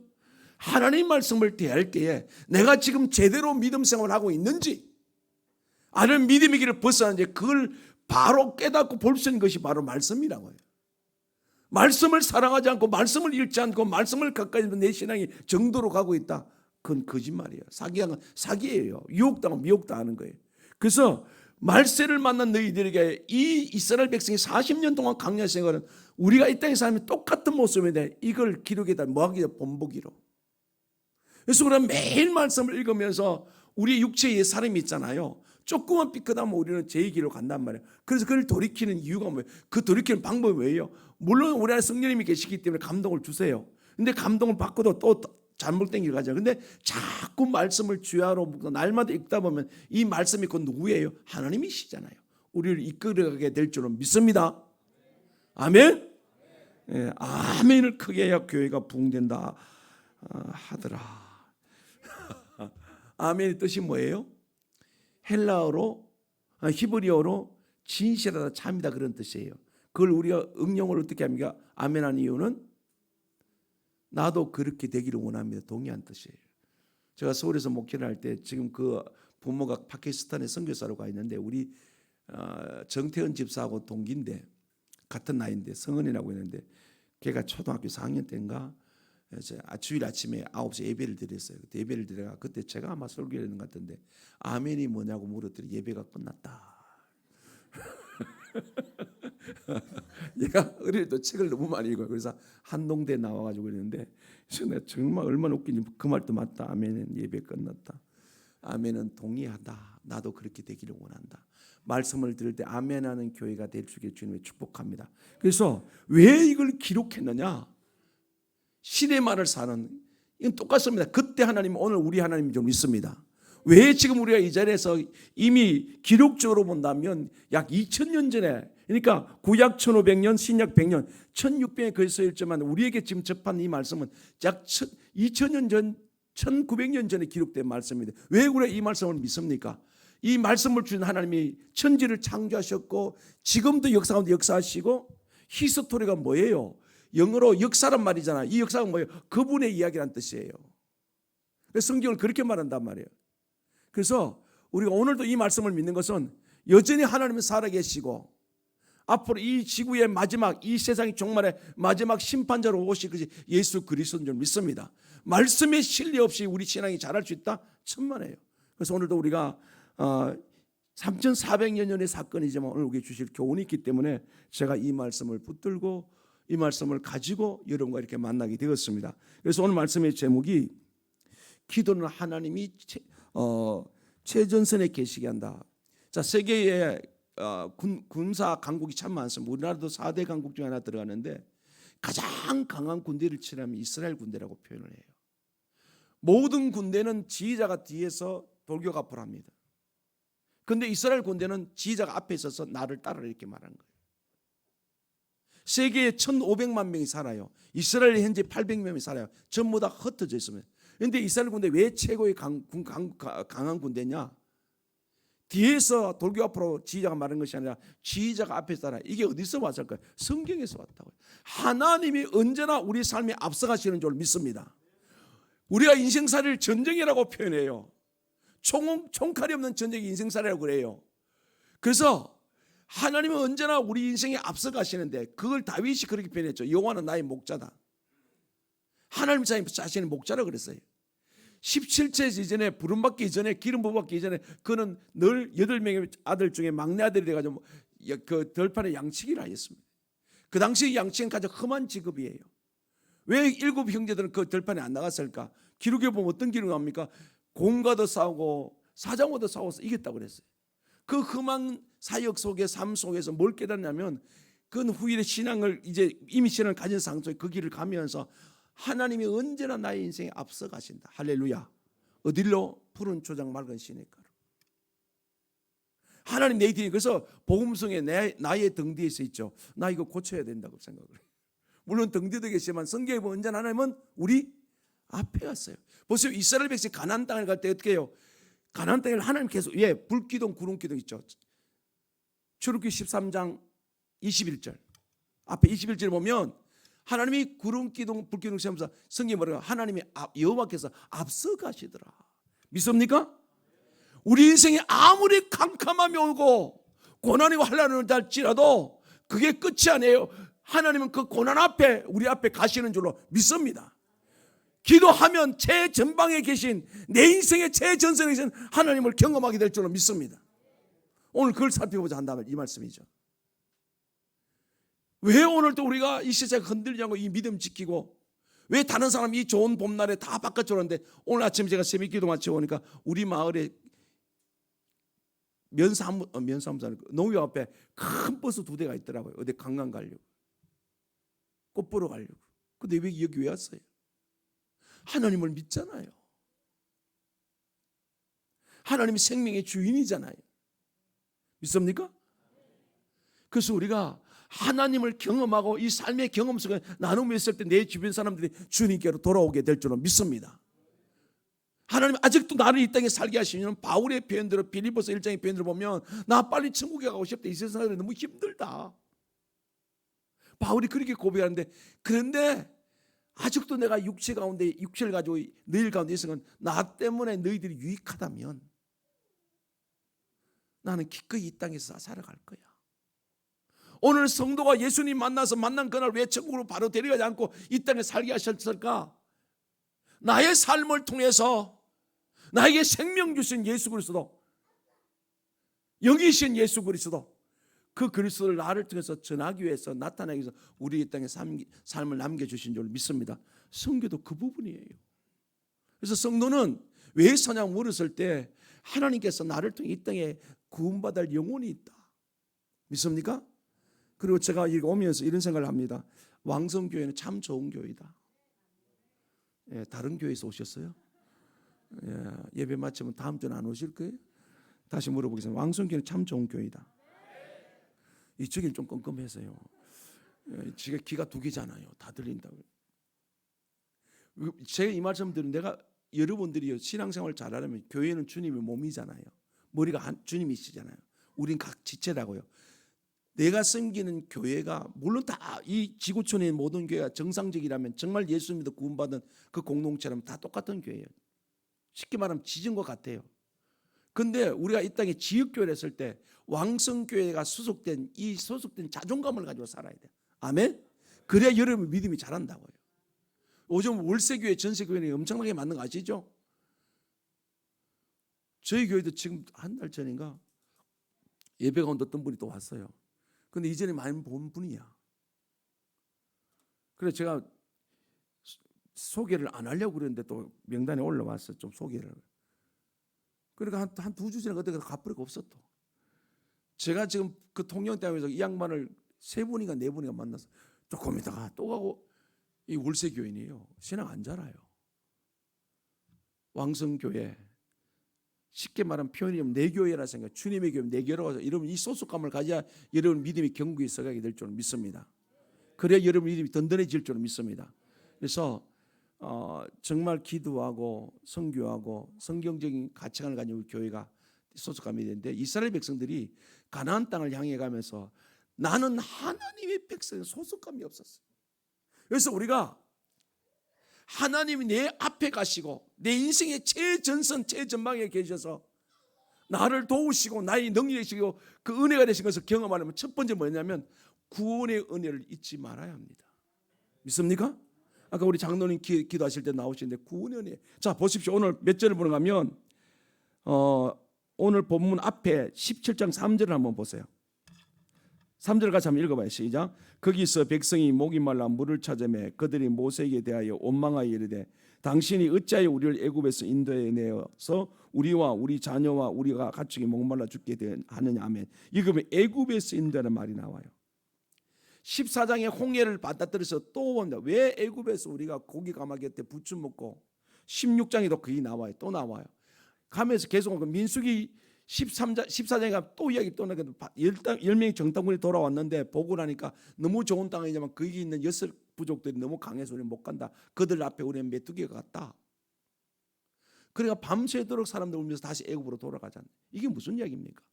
Speaker 4: 하나님 말씀을 대할 때에 내가 지금 제대로 믿음 생활을 하고 있는지 아니면 믿음의 길을 벗어나는지 그걸 바로 깨닫고 볼 수 있는 것이 바로 말씀이라고요. 말씀을 사랑하지 않고 말씀을 읽지 않고 말씀을 가까이 하면 내 신앙이 정도로 가고 있다. 그건 거짓말이에요. 사기예요. 유혹당하면 미혹당하는 거예요. 그래서 말세를 만난 너희들에게 이 이스라엘 백성이 40년 동안 광야 생활은 우리가 이 땅에 사는 똑같은 모습인데 이걸 기록에다 뭐하기로 본보기로. 그래서 우리가 매일 말씀을 읽으면서 우리 육체의 사람이 있잖아요. 조금만 삐끗하면 우리는 제 길로 간단 말이에요. 그래서 그걸 돌이키는 이유가 뭐예요? 그 돌이키는 방법이 뭐예요? 물론 우리 안에 성령님이 계시기 때문에 감동을 주세요. 근데 감동을 받고도 또 잘못된 길 가죠. 근데 자꾸 말씀을 주야로 날마다 읽다 보면 이 말씀이 그 누구예요? 하나님이시잖아요. 우리를 이끌어가게 될 줄은 믿습니다. 아멘. 예, 아멘을 크게 해야 교회가 부흥된다 하더라. 아멘의 뜻이 뭐예요? 헬라어로 히브리어로 진실하다 참이다 그런 뜻이에요. 그걸 우리가 응용을 어떻게 합니까? 아멘한 이유는 나도 그렇게 되기를 원합니다. 동의한 뜻이에요. 제가 서울에서 목회를 할 때 지금 그 부모가 파키스탄에 선교사로 가 있는데 우리 정태은 집사하고 동기인데 같은 나이인데 성은이라고 있는데 걔가 초등학교 4학년 때인가 주일 아침에 9시 예배를 드렸어요. 그때 예배를 드려가 그때 제가 아마 설교했는 것 같은데 아멘이 뭐냐고 물었더니 예배가 끝났다. 얘가 어릴 때 책을 너무 많이 읽어요. 그래서 한동대 나와가지고 그랬는데 내가 정말 얼마나 웃긴지 그 말도 맞다. 아멘은 예배 끝났다. 아멘은 동의하다. 나도 그렇게 되기를 원한다. 말씀을 들을 때 아멘하는 교회가 될 수 있게 주님의 축복합니다. 그래서 왜 이걸 기록했느냐? 신의 말을 사는 이건 똑같습니다. 그때 하나님 오늘 우리 하나님이 좀 있습니다. 왜 지금 우리가 이 자리에서 이미 기록적으로 본다면 약 2000년 전에 그러니까 구약 1500년 신약 100년 1600년에 거기서 있지만 우리에게 지금 접한 이 말씀은 약 2000년 전 1900년 전에 기록된 말씀입니다. 왜 우리가 이 말씀을 믿습니까? 이 말씀을 주신 하나님이 천지를 창조하셨고 지금도 역사 가운데 역사하시고 히스토리가 뭐예요? 영어로 역사란 말이잖아. 이 역사가 뭐예요? 그분의 이야기란 뜻이에요. 성경을 그렇게 말한단 말이에요. 그래서 우리가 오늘도 이 말씀을 믿는 것은 여전히 하나님은 살아계시고 앞으로 이 지구의 마지막 이 세상의 종말의 마지막 심판자로 오실 것이 예수 그리스도인 줄 믿습니다. 말씀의 신뢰 없이 우리 신앙이 자랄 수 있다? 천만에요. 그래서 오늘도 우리가 3400년 전의 사건이지만 오늘 우리에게 주실 교훈이 있기 때문에 제가 이 말씀을 붙들고 이 말씀을 가지고 여러분과 이렇게 만나게 되었습니다. 그래서 오늘 말씀의 제목이 기도는 하나님이 최전선에 계시게 한다. 자, 세계에 군사 강국이 참 많습니다. 우리나라도 4대 강국 중에 하나 들어가는데 가장 강한 군대를 치라면 이스라엘 군대라고 표현을 해요. 모든 군대는 지휘자가 뒤에서 돌격 앞을 합니다. 그런데 이스라엘 군대는 지휘자가 앞에 있어서 나를 따르라 이렇게 말하는 거예요. 세계에 1500만 명이 살아요. 이스라엘에 현재 800명이 살아요. 전부 다 흩어져 있습니다. 그런데 이스라엘 군대 왜 최고의 강한 군대냐? 뒤에서 돌격 앞으로 지휘자가 말한 것이 아니라 지휘자가 앞에서 따라. 이게 어디서 왔을까요? 성경에서 왔다고요. 하나님이 언제나 우리 삶에 앞서가시는 줄 믿습니다. 우리가 인생살이를 전쟁이라고 표현해요. 총칼이 없는 전쟁이 인생살이라고 그래요. 그래서 하나님은 언제나 우리 인생에 앞서가시는데 그걸 다윗이 그렇게 표현했죠. 여호와는 나의 목자다. 하나님 자신의 목자라고 그랬어요. 17세 이전에 부름받기 이전에 기름 부어받기 이전에 그는 늘 8명의 아들 중에 막내 아들이 돼가지고 그 들판에 양치기를 하였습니다. 그 당시 양치기는 가장 험한 직업이에요. 왜 7 형제들은 그 들판에 안 나갔을까? 기록에 보면 어떤 기록이 나옵니까? 공과도 싸우고 사장과도 싸워서 이겼다고 그랬어요. 그 험한 사역 속에 삶 속에서 뭘 깨닫냐면 그 후일의 신앙을 이제 이미 신앙을 가진 상황 속에 그 길을 가면서 하나님이 언제나 나의 인생에 앞서 가신다. 할렐루야. 어디로? 푸른 초장 맑은 시냇가로. 하나님 내 뒤에 그래서 복음성에 나의 등 뒤에 서 있죠. 나 이거 고쳐야 된다고 생각을 해요. 물론 등 뒤도 계시지만 성경에 보면 언제나 하나님은 우리 앞에 갔어요. 보세요. 이스라엘 백성이 가나안 땅을 갈 때 어떻게 해요? 가나안 땅을 하나님 계속 불기둥 구름기둥 있죠. 출애굽기 13장
Speaker 3: 21절 앞에 21절에 보면 하나님이 구름 기둥 불 기둥 세우면서 성경에 뭐라고 하나님이 여호와께서 앞서가시더라. 믿습니까? 우리 인생에 아무리 캄캄함이 오고 고난이 환난을 할지라도 그게 끝이 아니에요. 하나님은 그 고난 앞에 우리 앞에 가시는 줄로 믿습니다. 기도하면 최전방에 계신 내 인생의 최전선에 계신 하나님을 경험하게 될 줄로 믿습니다. 오늘 그걸 살펴보자 한다면 이 말씀이죠. 왜 오늘도 우리가 이 세상에 흔들리지 않고 이 믿음 지키고 왜 다른 사람이 이 좋은 봄날에 다 바깥으로 오는데 오늘 아침에 제가 새벽 기도 마치고 오니까 우리 마을에 면사무소 농협 앞에 큰 버스 2대가 있더라고요. 어디 관광 가려고 꽃 보러 가려고. 근데 왜 여기 왜 왔어요? 하나님을 믿잖아요. 하나님이 생명의 주인이잖아요. 믿습니까? 그래서 우리가 하나님을 경험하고 이 삶의 경험 속에 나눔했을 때 내 주변 사람들이 주님께로 돌아오게 될 줄로 믿습니다. 하나님 아직도 나를 이 땅에 살게 하시면 바울의 표현대로 빌립보서 1장의 표현대로 보면 나 빨리 천국에 가고 싶다. 이 세상에 너무 힘들다. 바울이 그렇게 고백하는데 그런데 아직도 내가 육체 가운데 육체를 가지고 너희 가운데 있으면 나 때문에 너희들이 유익하다면 나는 기꺼이 이 땅에서 살아갈 거야. 오늘 성도가 예수님 만나서 만난 그날 왜 천국으로 바로 데려가지 않고 이 땅에 살게 하셨을까? 나의 삶을 통해서 나에게 생명 주신 예수 그리스도, 영이신 예수 그리스도, 그 그리스도를 나를 통해서 전하기 위해서 나타나기 위해서 우리 이 땅에 삶을 남겨주신 줄 믿습니다. 성교도 그 부분이에요. 그래서 성도는 왜 사냐고 물었을 때 하나님께서 나를 통해 이 땅에 구원받을 영혼이 있다. 믿습니까? 그리고 제가 이거 오면서 이런 생각을 합니다. 왕성교회는 참 좋은 교회다. 예, 다른 교회에서 오셨어요? 예, 예배 마치면 다음 주는 안 오실 거예요? 다시 물어보겠습니다. 왕성교회는 참 좋은 교회다. 이쪽이 좀 껌껌해서요. 예, 지가 귀가 2개잖아요. 다 들린다고. 제가 이 말씀 드리면 내가 여러분들이 신앙생활 잘하려면 교회는 주님의 몸이잖아요. 머리가 주님이시잖아요. 우린 각 지체라고요. 내가 섬기는 교회가 물론 다 이 지구촌의 모든 교회가 정상적이라면 정말 예수 믿어 구원받은 그 공동체라면 다 똑같은 교회예요. 쉽게 말하면 지정과 같아요. 근데 우리가 이 땅에 지역교회를 했을 때 왕성교회가 소속된 이 소속된 자존감을 가지고 살아야 돼요. 아멘? 그래야 여러분 믿음이 자란다고요. 요즘 월세교회 전세교회는 엄청나게 맞는 거 아시죠? 저희 교회도 지금 한 달 전인가 예배가 온 어떤 분이 또 왔어요. 근데 이전에 많이 본 분이야. 그래서 제가 소개를 안 하려고 그랬는데 또 명단에 올라왔어. 좀 소개를. 그러니까 한 2주 전에 그때 갚으리가 없었어. 제가 지금 그 통영 때문에 이 양반을 3분인가 4분인가 만나서 조금 있다가 또 가고 이 월세 교인이에요. 신앙 안 자라요. 왕성교회. 쉽게 말하면 표현이면 내 교회라 생각. 주님의 교회 내 교회라고 해서 여러분 이 소속감을 가져야 여러분 믿음이 견고히 서가게 될 줄 믿습니다. 그래야 여러분 믿음이 든든해질 줄 믿습니다. 그래서 정말 기도하고 선교하고 성경적인 가치관을 가진 우리 교회가 소속감이 되는데 이스라엘 백성들이 가나안 땅을 향해 가면서 나는 하나님의 백성의 소속감이 없었어요. 그래서 우리가 하나님이 내 앞에 가시고 내 인생의 최전선 최전방에 계셔서 나를 도우시고 나의 능력이시고 그 은혜가 되신 것을 경험하려면 첫 번째 뭐냐면 구원의 은혜를 잊지 말아야 합니다. 믿습니까? 아까 우리 장로님 기도하실 때 나오시는데 구원의 은혜. 자 보십시오. 오늘 몇 절을 보는가 하면 오늘 본문 앞에 17장 3절을 한번 보세요. 3절 같이 한번 읽어봐요. 시작. 거기서 백성이 목이 말라 물을 찾으매 그들이 모세에게 대하여 원망하여 이르되 당신이 어찌하여 우리를 애굽에서 인도해 내어서 우리와 우리 자녀와 우리가 가축이 목말라 죽게 하느냐 하면 이거 애굽에서 인도하는 말이 나와요. 14장에 홍해를 받아들여서 또 온다. 왜 애굽에서 우리가 고기 가마귀 때 부추 먹고 16장에도 거기 나와요. 또 나와요. 가면서 계속 민수기 14장에 또 이야기 또 나게 10명의 정탐꾼이 돌아왔는데 보고 나니까 너무 좋은 땅이지만 거기 있는 6 부족들이 너무 강해서 우리는 못 간다. 그들 앞에 우리는 메뚜기가 갔다. 그러니까 밤새도록 사람들 울면서 다시 애굽으로 돌아가잖아요. 이게 무슨 이야기입니까?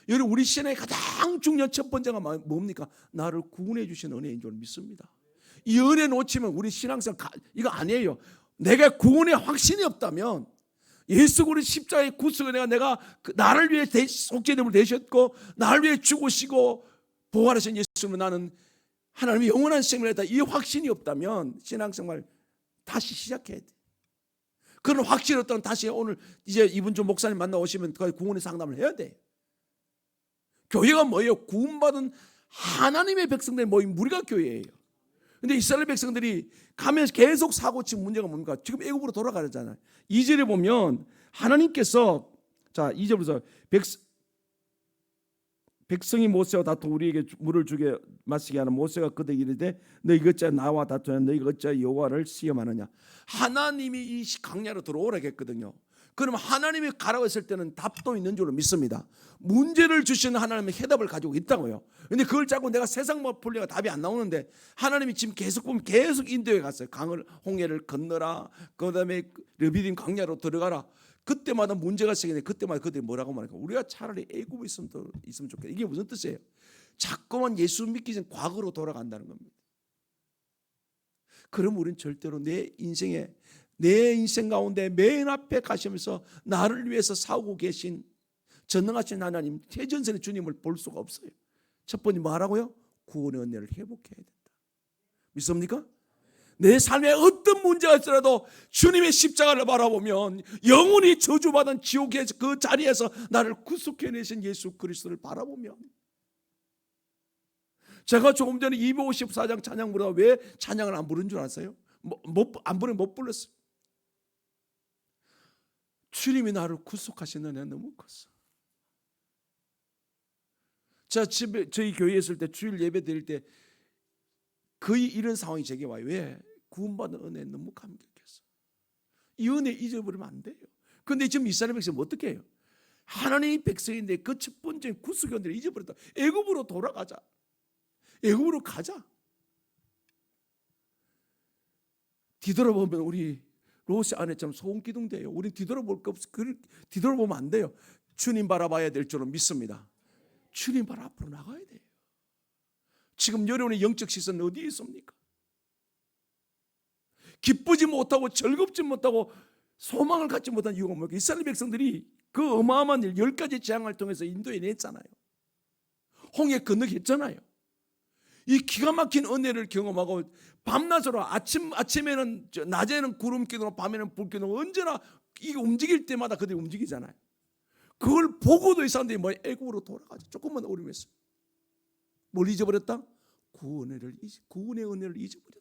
Speaker 3: 여러분 우리 신앙의 가장 중요한 첫 번째가 뭡니까? 나를 구원해 주신 은혜인 줄 믿습니다. 이 은혜 놓치면 우리 신앙생 이거 아니에요. 내가 구원의 확신이 없다면 예수 그리스도 십자가의 구속을 내가 나를 위해 속죄됨을 되셨고 나를 위해 죽으시고 부활하신 예수님을 나는 하나님의 영원한 생명을 했다. 이 확신이 없다면 신앙생활 다시 시작해야 돼. 그런 확신이 없다면 다시 오늘 이제 이분 좀 목사님 만나 오시면 구원의 상담을 해야 돼. 교회가 뭐예요? 구원받은 하나님의 백성들이 모인 무리가 교회예요. 근데 이스라엘 백성들이 가면서 계속 사고 치는 문제가 뭡니까? 지금 애굽으로 돌아가잖아요. 2절에 보면 하나님께서 자 2절부터 백성이 모세와 다투 우리에게 물을 주게 마시게 하는 모세가 그들에게 이르되 너희 어찌 나와 다투냐 너희 어찌 여호와를 시험하느냐. 하나님이 이 강야로 들어오라 했거든요. 그럼 하나님이 가라고 했을 때는 답도 있는 줄로 믿습니다. 문제를 주시는 하나님의 해답을 가지고 있다고요. 근데 그걸 자꾸 내가 세상 풀리가 답이 안 나오는데 하나님이 지금 계속 보면 계속 인도해 갔어요. 강을 홍해를 건너라. 그다음에 르비딤 강야로 들어가라. 그때마다 문제가 생기는데 그때마다 그들이 뭐라고 말할까? 우리가 차라리 애굽에 있으면 좋겠다. 이게 무슨 뜻이에요? 자꾸만 예수 믿기 전 과거로 돌아간다는 겁니다. 그럼 우리는 절대로 내 인생 가운데 맨 앞에 가시면서 나를 위해서 싸우고 계신 전능하신 하나님 최전선의 주님을 볼 수가 없어요. 첫 번째 뭐하라고요? 구원의 은혜를 회복해야 된다. 믿습니까? 내 삶에 어떤 문제가 있더라도 주님의 십자가를 바라보면 영원히 저주받은 지옥의 그 자리에서 나를 구속해내신 예수 그리스도를 바라보면 제가 조금 전에 254장 찬양 부르다 왜 찬양을 안 부른 줄 아세요? 안 부르면 못 불렀어요. 주님이 나를 구속하시는 은혜가 너무 컸어. 제가 집에 저희 교회에 있을 때 주일 예배 드릴 때 거의 이런 상황이 제게 와요. 왜? 구원받은 은혜에 너무 감격했어. 이 은혜 잊어버리면 안 돼요. 그런데 지금 이스라엘 백성은 어떻게 해요? 하나님의 백성인데 그 첫 번째 구속의 은혜를 잊어버렸다. 애굽으로 돌아가자. 애굽으로 가자. 뒤돌아보면 우리 로세 아내처럼 소금 기둥돼요. 우리 뒤돌아볼 거 없어. 뒤돌아보면 안 돼요. 주님 바라봐야 될 줄은 믿습니다. 주님 바라 앞으로 나가야 돼요. 지금 여러분의 영적 시선은 어디에 있습니까? 기쁘지 못하고 즐겁지 못하고 소망을 갖지 못한 이유가 뭘까? 이스라엘 백성들이 그 어마어마한 일 10가지 재앙을 통해서 인도해 냈잖아요. 홍해 건너게 했잖아요. 이 기가 막힌 은혜를 경험하고 밤낮으로 아침에는 낮에는 구름 기둥으로 밤에는 불 기둥으로 언제나 이게 움직일 때마다 그들이 움직이잖아요. 그걸 보고도 이 사람들이 뭐 애굽으로 돌아가죠. 조금만 오르면서 뭘 잊어버렸다? 구원의 은혜를 잊어버렸다.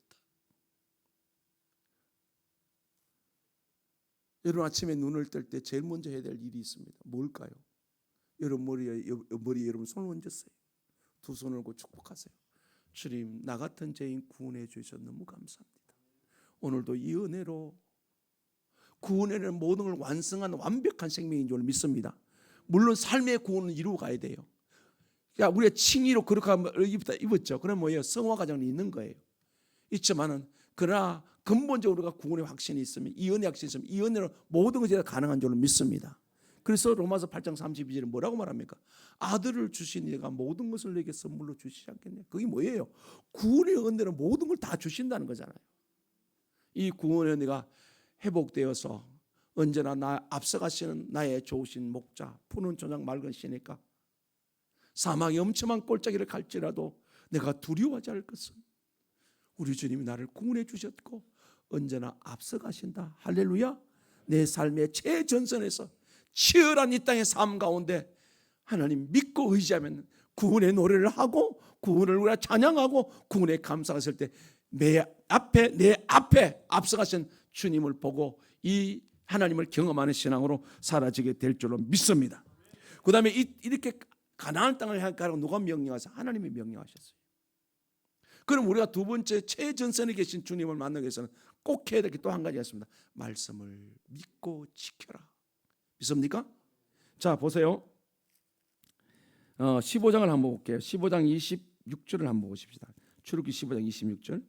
Speaker 3: 여러분 아침에 눈을 뜰 때 제일 먼저 해야 될 일이 있습니다. 뭘까요? 여러분 머리에 여러분 손을 얹으세요. 두 손을 얹고 축복하세요. 주님 나 같은 죄인 구원해 주셔서 너무 감사합니다. 오늘도 이 은혜로 구원에는 모든 걸 완성한 완벽한 생명인 줄 믿습니다. 물론 삶의 구원은 이루어 가야 돼요. 야, 우리가 칭의로 그렇게 입었죠. 그럼 뭐예요? 성화 과정이 있는 거예요. 있지만은 그러나 근본적으로 우리가 구원의 확신이 있으면 이 은혜 확신이 있으면 이 은혜로 모든 것이 가능한 줄로 믿습니다. 그래서 로마서 8장 32절에 뭐라고 말합니까? 아들을 주신 이가 모든 것을 내게 선물로 주시지 않겠냐. 그게 뭐예요? 구원의 은혜는 모든 걸 다 주신다는 거잖아요. 이 구원의 은혜가 회복되어서 언제나 앞서가시는 나의 좋으신 목자 푸른 초장 맑은 시니까 사막의 엄청난 골짜기를 갈지라도 내가 두려워하지 않을 것은 우리 주님이 나를 구원해 주셨고 언제나 앞서가신다. 할렐루야. 내 삶의 최전선에서 치열한 이 땅의 삶 가운데 하나님 믿고 의지하면 구원의 노래를 하고 구원을 우리가 찬양하고 구원에 감사했을 때 내 앞에 앞서가신 주님을 보고 이 하나님을 경험하는 신앙으로 사라지게 될 줄로 믿습니다. 그 다음에 이렇게 가나안 땅을 향하라고 누가 명령하세요? 하나님이 명령하셨어요. 그럼 우리가 두 번째 최전선에 계신 주님을 만나기 위해서는 꼭 해야 될 게 또 한 가지가 있습니다. 말씀을 믿고 지켜라. 믿습니까? 자 보세요. 15장을 한번 볼게요. 15장 26절을 한번 보십시다. 출애굽기 15장 26절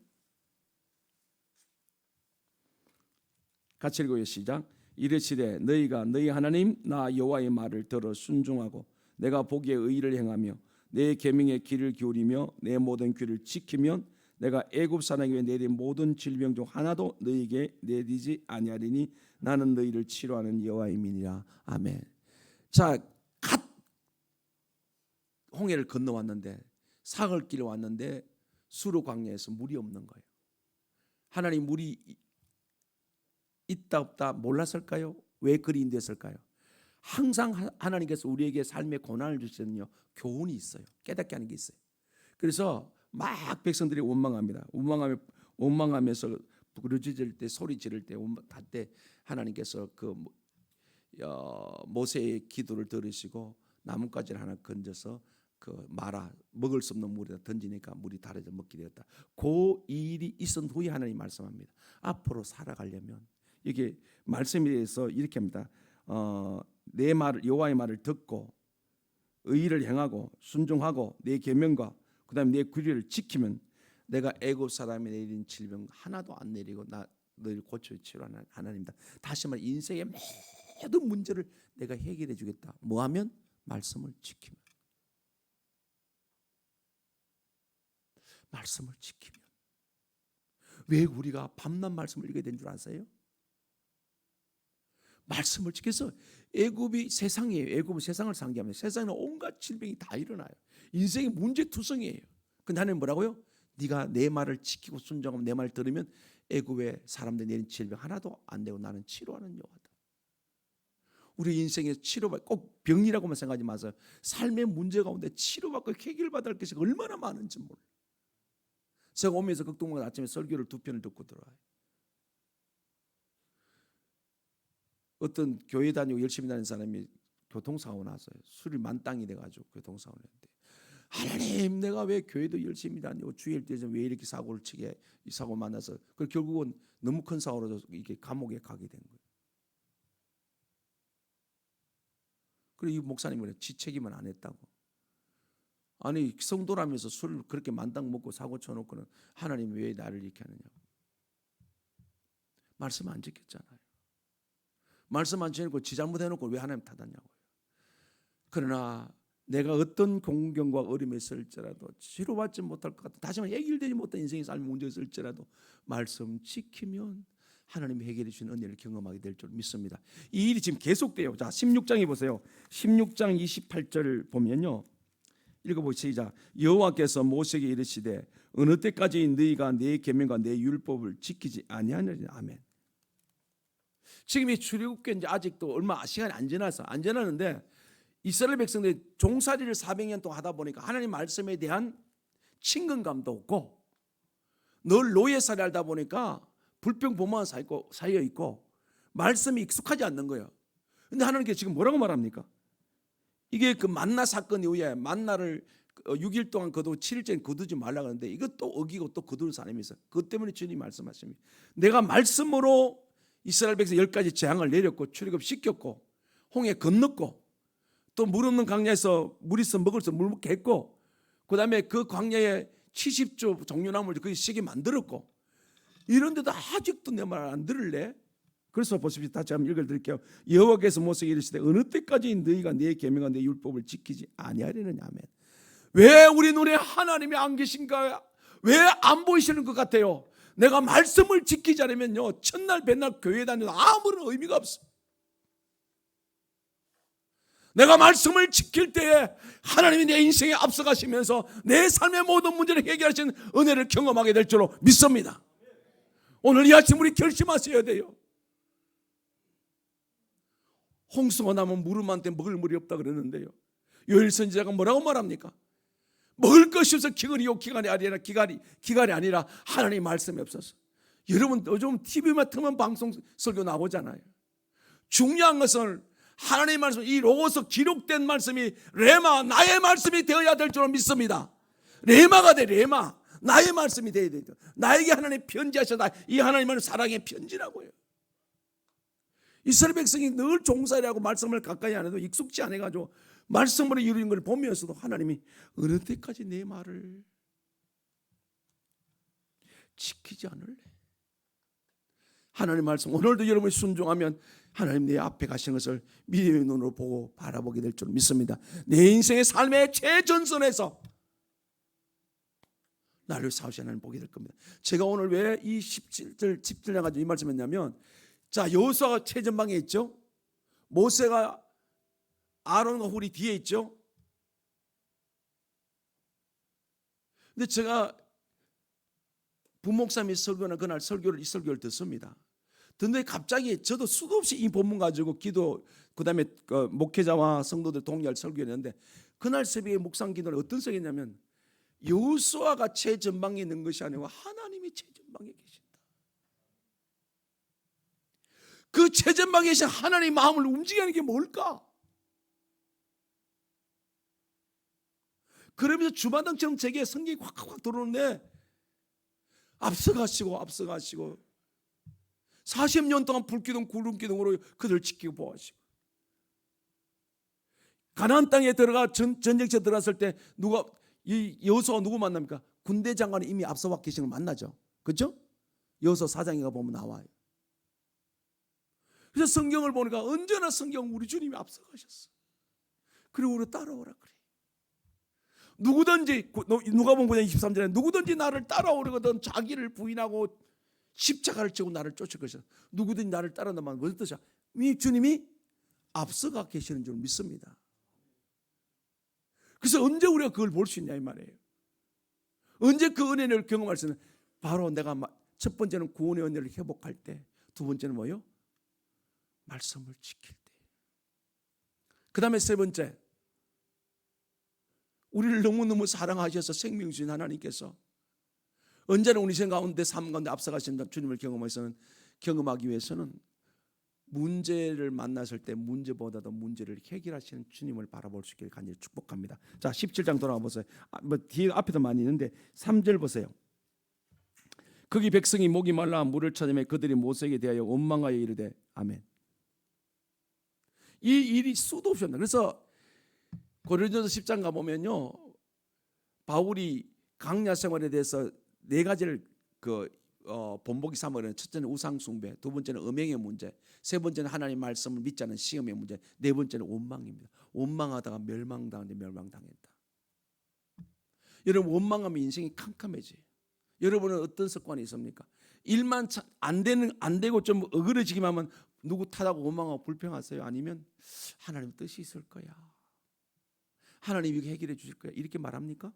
Speaker 3: 같이 읽어요. 시작. 이르시되 너희가 너희 하나님 나 여호와의 말을 들어 순종하고 내가 보기에 의를 행하며 내 계명의 길을 기울이며 내 모든 귀를 지키면 내가 애굽 사람에게 내린 모든 질병 중 하나도 너희에게 내리지 아니하리니 나는 너희를 치료하는 여호와임이니라. 아멘. 자, 갓 홍해를 건너왔는데 사흘길에 왔는데 수르 광야에서 물이 없는 거예요. 하나님 물이 있다 없다 몰랐을까요? 왜 그리 인도했을까요? 항상 하나님께서 우리에게 삶의 고난을 주시면요 교훈이 있어요. 깨닫게 하는 게 있어요. 그래서 막 백성들이 원망합니다. 원망하면서 부르짖을 때 소리 지를 때 하나님께서 그 모세의 기도를 들으시고 나뭇가지를 하나 건져서 그 마라 먹을 수 없는 물에다 던지니까 물이 달아져 먹게 되었다. 그 일이 있은 후에 하나님 말씀합니다. 앞으로 살아가려면 이게 말씀에 대해서 이렇게 합니다. 내 말을 여호와의 말을 듣고 의를 행하고 순종하고 내 계명과 그다음에 내 규례를 지키면 내가 애굽 사람이 내린 질병 하나도 안 내리고 너희를 고쳐 치료하는 하나님이다. 다시 말해 인생의 모든 문제를 내가 해결해 주겠다. 뭐하면? 말씀을 지키면. 말씀을 지키면. 왜 우리가 밤낮 말씀을 읽어야 되는 줄 아세요? 말씀을 지켜서 애굽이 세상이에요. 애굽은 세상을 상징합니다. 세상에는 온갖 질병이 다 일어나요. 인생이 문제투성이에요. 근데 하나님 뭐라고요? 네가 내 말을 지키고 순종하면 내 말을 들으면 애굽의 사람들이 내린 질병 하나도 안 되고 나는 치료하는 여호와다. 우리 인생에 치료받 꼭 병이라고만 생각하지 마세요. 삶의 문제 가운데 치료받고 해결받을 것이 얼마나 많은지 몰라요. 제가 오면서 극동원 아침에 설교를 2편을 듣고 들어와요. 어떤 교회 다니고 열심히 다니는 사람이 교통사고 났어요. 술이 만땅이 돼가지고 교통사고를 했는데 하나님 내가 왜 교회도 열심히 다니고 주일 때는 왜 이렇게 사고를 치게 이 사고 만나서 그 결국은 너무 큰 사고로 이게 감옥에 가게 된 거예요. 그리고 이 목사님은 지 책임은 안 했다고. 아니 성도라면서 술을 그렇게 만땅 먹고 사고 쳐놓고는 하나님 왜 나를 이렇게 하느냐고. 말씀 안 지켰잖아요. 말씀 안 지키고 지 잘못해놓고 왜 하나님 탓하냐고요. 그러나 내가 어떤 공경과 어려움에 있을지라도 치료받지 못할 것 같아 다시 말해 해결되지 못한 인생의 삶의 문제가 있을지라도 말씀 지키면 하나님이 해결해 주신 은혜를 경험하게 될 줄 믿습니다. 이 일이 지금 계속돼요. 자 16장에 보세요. 16장 28절 보면요. 읽어보시자. 여호와께서 모세에게 이르시되 어느 때까지 너희가 내 계명과 내 율법을 지키지 아니하느냐. 아멘. 지금 이 출애굽기 이제 아직도 얼마 시간이 안 지났는데 이스라엘 백성들이 종살이를 400년 동안 하다 보니까 하나님 말씀에 대한 친근감도 없고 늘 노예살이 하다 보니까 불평불만 쌓여 있고 말씀이 익숙하지 않는 거예요. 그런데 하나님께서 지금 뭐라고 말합니까? 이게 그 만나 사건 이후에 만나를 6일 동안 거두고 7일째는 거두지 말라고 하는데 이것도 어기고 또 거두는 사람이 있어요. 그것 때문에 주님 말씀하십니다. 내가 말씀으로 이스라엘 백성 10가지 재앙을 내렸고 출애굽시켰고 홍해 건넜고 또 물 없는 광야에서 물 있어 먹을 수 물 먹게 했고 그다음에 그 광야에 70조 종려나무를 거기 시게 만들었고 이런데도 아직도 내 말 안 들을래? 그래서 보십시오. 다시 한번 읽어드릴게요. 여호와께서 모세에게 이르시되 어느 때까지 너희가 내 계명과 내 율법을 지키지 아니하려느냐. 아멘. 왜 우리 눈에 하나님이 안 계신가? 왜 안 보이시는 것 같아요? 내가 말씀을 지키지 않으면요 첫날 뱃날 교회 다녀도 아무런 의미가 없어. 내가 말씀을 지킬 때에 하나님이 내 인생에 앞서가시면서 내 삶의 모든 문제를 해결하시는 은혜를 경험하게 될 줄로 믿습니다. 오늘 이 아침 우리 결심하셔야 돼요. 홍수가 나면 무름한테 먹을 물이 없다 그러는데요. 요엘 선지자가 뭐라고 말합니까? 먹을 것이 없어 기근이요 기간이 아니라 하나님 말씀이 없어서. 여러분 요즘 TV만 틀면 방송 설교 나오잖아요. 중요한 것은 하나님 말씀, 이 로고서 기록된 말씀이 레마 나의 말씀이 되어야 될 줄로 믿습니다. 레마가 돼. 레마 나의 말씀이 되어야 돼요. 나에게 하나님 편지하셨다. 이 하나님은 사랑의 편지라고요. 이스라엘 백성이 늘 종살이하고 말씀을 가까이 안 해도 익숙지 않아가지고 말씀으로 이루는 걸 보면서도 하나님이 어느 때까지 내 말을 지키지 않을래? 하나님 말씀 오늘도 여러분이 순종하면 하나님 내 앞에 가시는 것을 믿음의 눈으로 보고 바라보게 될 줄 믿습니다. 내 인생의 삶의 최전선에서 나를 사오신 하나님 보게 될 겁니다. 제가 오늘 왜 이 17절 집중해 가지고 이 말씀했냐면, 자, 여호수아가 최전방에 있죠. 모세가 아론과 훌이 뒤에 있죠. 근데 제가 부목사님이 설교하는 그날 이 설교를 듣습니다. 듣는데 갑자기 저도 수도 없이 이 본문 가지고 기도, 그다음에 목회자와 성도들 동의할 설교했는데, 그날 새벽에 묵상 기도는 어떤 설교냐면 여호수아가 최전방에 있는 것이 아니고 하나님이 최전방에 계신다. 그 최전방에 계신 하나님의 마음을 움직이게 하는 게 뭘까? 그러면서 주마등처럼 제게 성경이 확 들어오는데, 앞서가시고 40년 동안 불기둥 구름기둥으로 그들 지키고 보호하시고, 가나안 땅에 들어가 전쟁터에 들어갔을 때 이 여호수아가 누구 만납니까? 군대 장관이 이미 앞서 와 계신 걸 만나죠. 그렇죠? 여호수아 4장에 가보면 나와요. 그래서 성경을 보니까 언제나 성경 우리 주님이 앞서 가셨어. 그리고 우리 따라오라 그래. 누구든지, 누가복음 9장 23절에 누구든지 나를 따라오려거든 자기를 부인하고 십자가를 지고 나를 쫓을 것이다. 누구든지 나를 따라온다면 무슨 뜻이야? 이 주님이 앞서가 계시는 줄 믿습니다. 그래서 언제 우리가 그걸 볼 수 있냐 이 말이에요. 언제 그 은혜를 경험할 수 있는? 바로 내가 첫 번째는 구원의 은혜를 회복할 때, 두 번째는 뭐요? 말씀을 지킬 때. 그 다음에 세 번째, 우리를 너무너무 사랑하셔서 생명 주신 하나님께서 언제나 우리 생각 가운데 삶 가운데 앞서가신 주님을 경험하기 위해서는 문제를 만났을 때 문제보다도 문제를 해결하시는 주님을 바라볼 수 있기를 간절히 축복합니다. 자, 17장 돌아가 보세요. 뒤에 앞에도 많이 있는데 3절 보세요. 거기 백성이 목이 말라 물을 찾으며 그들이 모세에게 대하여 원망하여 이르되 아멘. 이 일이 수도 없이 없나. 그래서 고린도서 10장 가보면요, 바울이 강야 생활에 대해서 네 가지를 본보기 삼으려는, 첫째는 우상 숭배, 두 번째는 음행의 문제, 세 번째는 하나님 말씀을 믿지 않는 시험의 문제, 네 번째는 원망입니다. 원망하다가 멸망당하는데 멸망당했다. 여러분, 원망하면 인생이 캄캄해져요. 여러분은 어떤 습관이 있습니까? 일만 안 되고 좀 어그러지기만 하면 누구 탓하고 원망하고 불평하세요? 아니면 하나님 뜻이 있을 거야, 하나님이 이거 해결해 주실 거야, 이렇게 말합니까?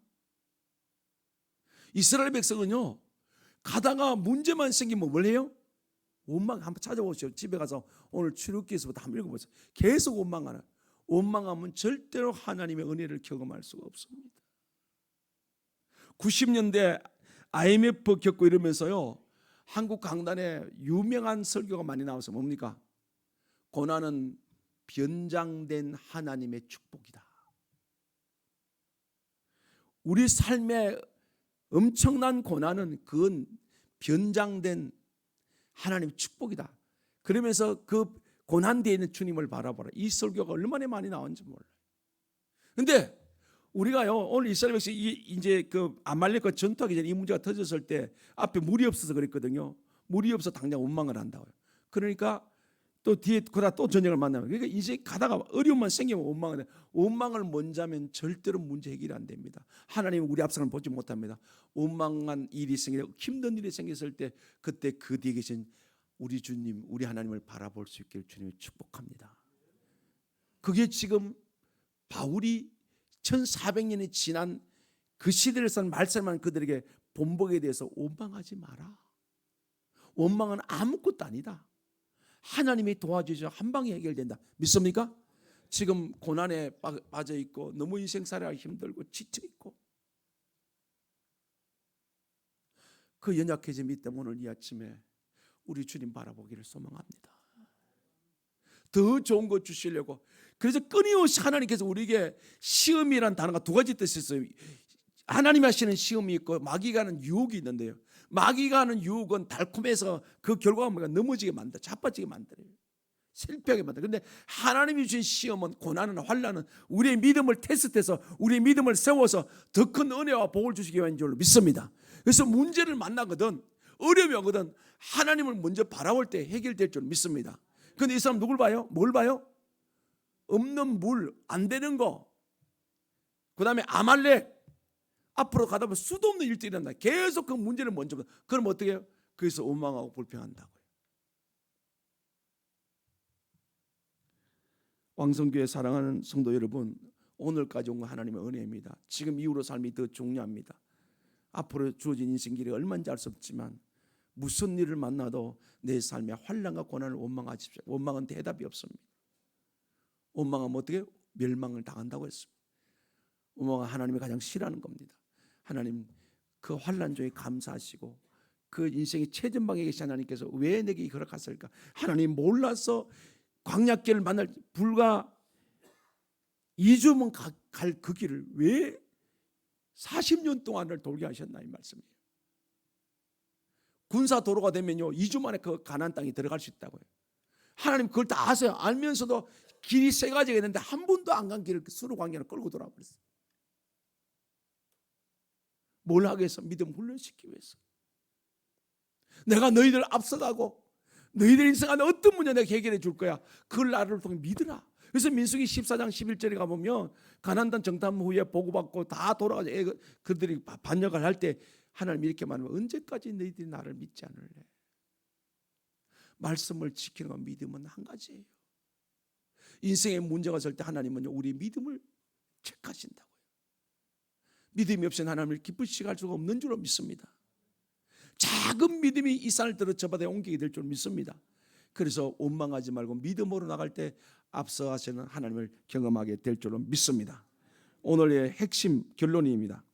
Speaker 3: 이스라엘 백성은요, 가다가 문제만 생기면 뭘 해요? 원망. 한번 찾아보세요. 집에 가서 오늘 출애굽기에서부터 한번 읽어보세요. 계속 원망하는. 원망하면 절대로 하나님의 은혜를 경험할 수가 없습니다. 90년대 IMF 겪고 이러면서요, 한국 강단에 유명한 설교가 많이 나와서 뭡니까? 고난은 변장된 하나님의 축복이다. 우리 삶의 엄청난 고난은 그건 변장된 하나님의 축복이다. 그러면서 그 고난 뒤에 있는 주님을 바라보라. 이 설교가 얼마나 많이 나왔는지 몰라요. 근데 우리가요, 오늘 이스라엘 백성이 이제 그 아말렉과 전투하기 전에 이 문제가 터졌을 때 앞에 물이 없어서 그랬거든요. 물이 없어 당장 원망을 한다고요. 그러니까 또 뒤에 그러다 또 전쟁을 만나면, 그러니까 이제 가다가 어려움만 생기면 원망을 해. 원망을 먼저 하면 절대로 문제 해결이 안 됩니다. 하나님은 우리 앞상을 보지 못합니다. 원망한 일이 생기고 힘든 일이 생겼을 때 그때 그 뒤에 계신 우리 주님, 우리 하나님을 바라볼 수 있기를 주님이 축복합니다. 그게 지금 바울이 1400년이 지난 그 시대를 산 말씀만 그들에게 본보기에 대해서 원망하지 마라. 원망은 아무것도 아니다. 하나님이 도와주셔 한 방에 해결된다. 믿습니까? 지금 고난에 빠져 있고 너무 인생살이가 힘들고 지쳐 있고 그 연약해짐이 때문에 오늘 이 아침에 우리 주님 바라보기를 소망합니다. 더 좋은 것 주시려고. 그래서 끊임없이 하나님께서 우리에게 시험이라는 단어가 두 가지 뜻이 있어요. 하나님이 하시는 시험이 있고 마귀가 하는 유혹이 있는데요, 마귀가 하는 유혹은 달콤해서 그 결과가 뭐가 넘어지게 만들어, 자빠지게 만들어요, 실패하게 만들어요. 그런데 하나님이 주신 시험은, 고난은, 환난은 우리의 믿음을 테스트해서 우리의 믿음을 세워서 더 큰 은혜와 복을 주시기 위한 줄로 믿습니다. 그래서 문제를 만나거든 어려움이 오거든 하나님을 먼저 바라볼 때 해결될 줄 믿습니다. 그런데 이 사람 누굴 봐요? 뭘 봐요? 없는 물, 안 되는 거. 그 다음에 아말렉. 앞으로 가다 보면 수도 없는 일들이 일어난다. 계속 그 문제를 먼저 봐. 그럼 어떻게 해요? 그래서 원망하고 불평한다고요. 왕성교회 사랑하는 성도 여러분, 오늘까지 온 건 하나님의 은혜입니다. 지금 이후로 삶이 더 중요합니다. 앞으로 주어진 인생길이 얼마인지 알 수 없지만 무슨 일을 만나도 내 삶의 환난과 고난을 원망하십시오. 원망은 대답이 없습니다. 원망하면 어떻게 해요? 멸망을 당한다고 했습니다. 원망은 하나님이 가장 싫어하는 겁니다. 하나님 그 환난 중에 감사하시고 그 인생의 최전방에 계신 하나님께서 왜 내게 허락하실까? 하나님 몰라서 광야길을 만날 불과 2주면 갈 그 길을 왜 40년 동안을 돌게 하셨나 이 말씀이에요. 군사 도로가 되면요 2주 만에 그 가나안 땅에 들어갈 수 있다고요. 하나님 그걸 다 아세요. 알면서도 길이 세 가지가 있는데 한 번도 안 간 길을 수로 광야를 끌고 돌아와 버렸어요. 뭘 하기 위해서? 믿음 훈련시키기 위해서. 내가 너희들 앞서가고 너희들 인생 안에 어떤 문제 내가 해결해 줄 거야. 그걸 나를 통해 믿으라. 그래서 민수기 14장 11절에 가보면 가나안 땅 정탐 후에 보고받고 다 돌아가서 그들이 반역을 할 때 하나님 이렇게 말하면 언제까지 너희들이 나를 믿지 않을래? 말씀을 지키는 건 믿음은 한 가지예요. 인생에 문제가 있을 때 하나님은 우리 믿음을 체크하신다고요. 믿음이 없이는 하나님을 기쁘시게 할 수가 없는 줄로 믿습니다. 작은 믿음이 이 산을 들어 저 바다에 옮기게 될 줄 믿습니다. 그래서 원망하지 말고 믿음으로 나갈 때 앞서 하시는 하나님을 경험하게 될 줄로 믿습니다. 오늘의 핵심 결론입니다.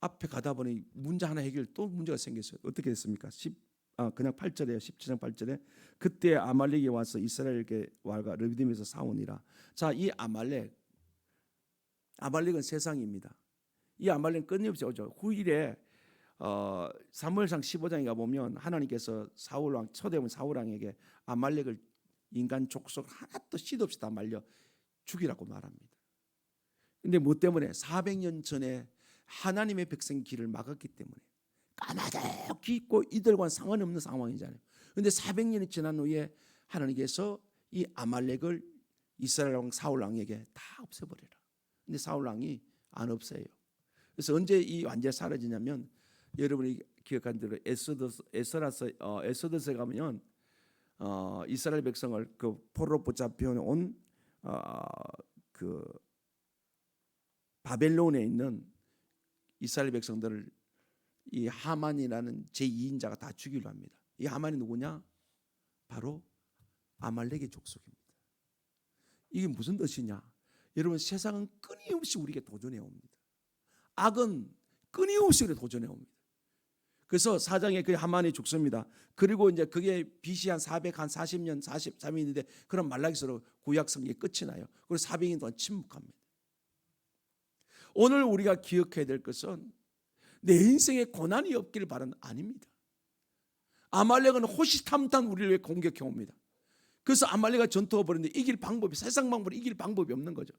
Speaker 3: 앞에 가다 보니 문제 하나 해결 또 문제가 생겼어요. 어떻게 됐습니까? 그냥 8절에 17장 8절에 그때 아말렉이 와서 이스라엘에게 와가 르비딤에서 싸우니라. 자, 이 아말렉은 세상입니다. 이 아말렉은 끊임없이 오죠. 후일에 사무엘상 15장에 가보면 하나님께서 사울왕 초대왕 사울왕에게 아말렉을 인간 족속 하나도 씨도 없이 다 말려 죽이라고 말합니다. 근데 뭐 때문에? 400년 전에 하나님의 백성 길을 막았기 때문에 까마득히 있고 이들과는 상관없는 상황이잖아요. 그런데 400년이 지난 후에 하나님께서 이 아말렉을 이스라엘 왕 사울 왕에게 다 없애버려라. 근데 사울 왕이 안 없애요. 그래서 언제 이 완전히 사라지냐면 여러분이 기억한 대로 에스더서에 가면 이스라엘 백성을 그 포로로 붙잡혀 온 그 바벨론에 있는 이스라엘 백성들을 이 하만이라는 제2인자가 다 죽이려 합니다. 이 하만이 누구냐? 바로 아말렉의 족속입니다. 이게 무슨 뜻이냐? 여러분 세상은 끊임없이 우리에게 도전해 옵니다. 악은 끊임없이 도전해 옵니다. 그래서 4장에 그 하만이 죽습니다. 그리고 이제 그게 BC 한 440년 43년인데 그런 말라기서로 구약 성경이 끝이 나요. 그리고 400년 동안 침묵합니다. 오늘 우리가 기억해야 될 것은 내 인생에 고난이 없기를 바라는 아닙니다. 아말렉은 호시탐탐 우리를 위해 공격해 옵니다. 그래서 아말렉과 전투가 벌였는데 이길 방법이 세상 방법으로 이길 방법이 없는 거죠.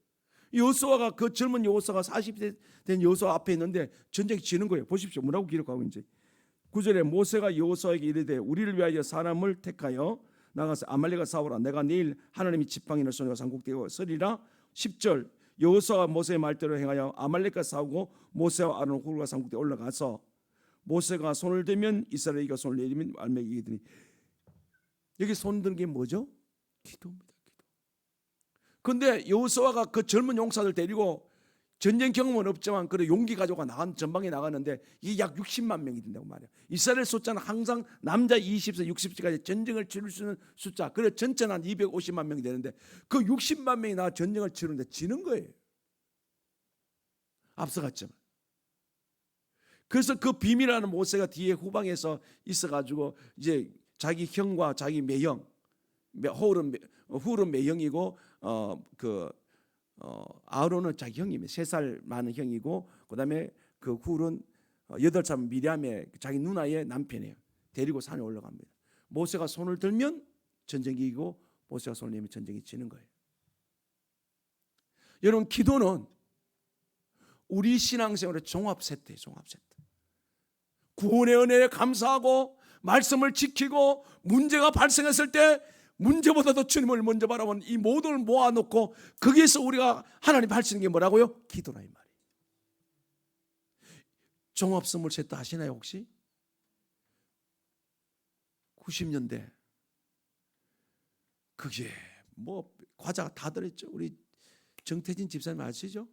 Speaker 3: 여호수아가 그 젊은 여호수아가 40세 된 여호수아 앞에 있는데 전쟁이 지는 거예요. 보십시오. 뭐라고 기록하고 있는지. 9절에 모세가 여호수아에게 이르되 우리를 위하여 사람을 택하여 나가서 아말렉과 싸우라. 내가 내일 하나님이 지팡이를 쏘내고 상국되고 서리라. 10절 여호수아가 모세의 말대로 행하여 아말렉과 싸우고 모세와 아론은 훌과 상국대에 올라가서 모세가 손을 들면 이스라엘이가 손을 내리면 아말렉이 이기더니 여기 손 드는 게 뭐죠? 기도입니다. 기도. 그런데 여호수아가 그 젊은 용사들 데리고 전쟁 경험은 없지만 그래 용기 가지고 전방에 나가는데 이게 약 60만 명이 된다고 말이에요. 이스라엘 숫자는 항상 남자 20세 60세까지 전쟁을 치를 수 있는 숫자. 그래 전체는 한 250만 명이 되는데 그 60만 명이 나와 전쟁을 치르는데 지는 거예요. 앞서갔지만. 그래서 그 비밀하는 모세가 뒤에 후방에서 있어가지고 이제 자기 형과 자기 매형, 훌은 매형이고 아론은 자기 형입니다. 3살 많은 형이고 그다음에 그 훌은 8살 미리암의 자기 누나의 남편이에요. 데리고 산에 올라갑니다. 모세가 손을 들면 전쟁이 이기고 모세가 손을 내면 전쟁이 지는 거예요. 여러분 기도는 우리 신앙생활의 종합 세트예요. 종합 세트. 구원의 은혜에 감사하고 말씀을 지키고 문제가 발생했을 때 문제보다도 주님을 먼저 바라본 이 모든 걸 모아놓고 거기에서 우리가 하나님 할 수 있는 게 뭐라고요? 기도라 이 말이에요. 종합 선물 세트 하시나요 혹시? 90년대 그게 뭐 과자가 다 들었죠. 우리 정태진 집사님 아시죠?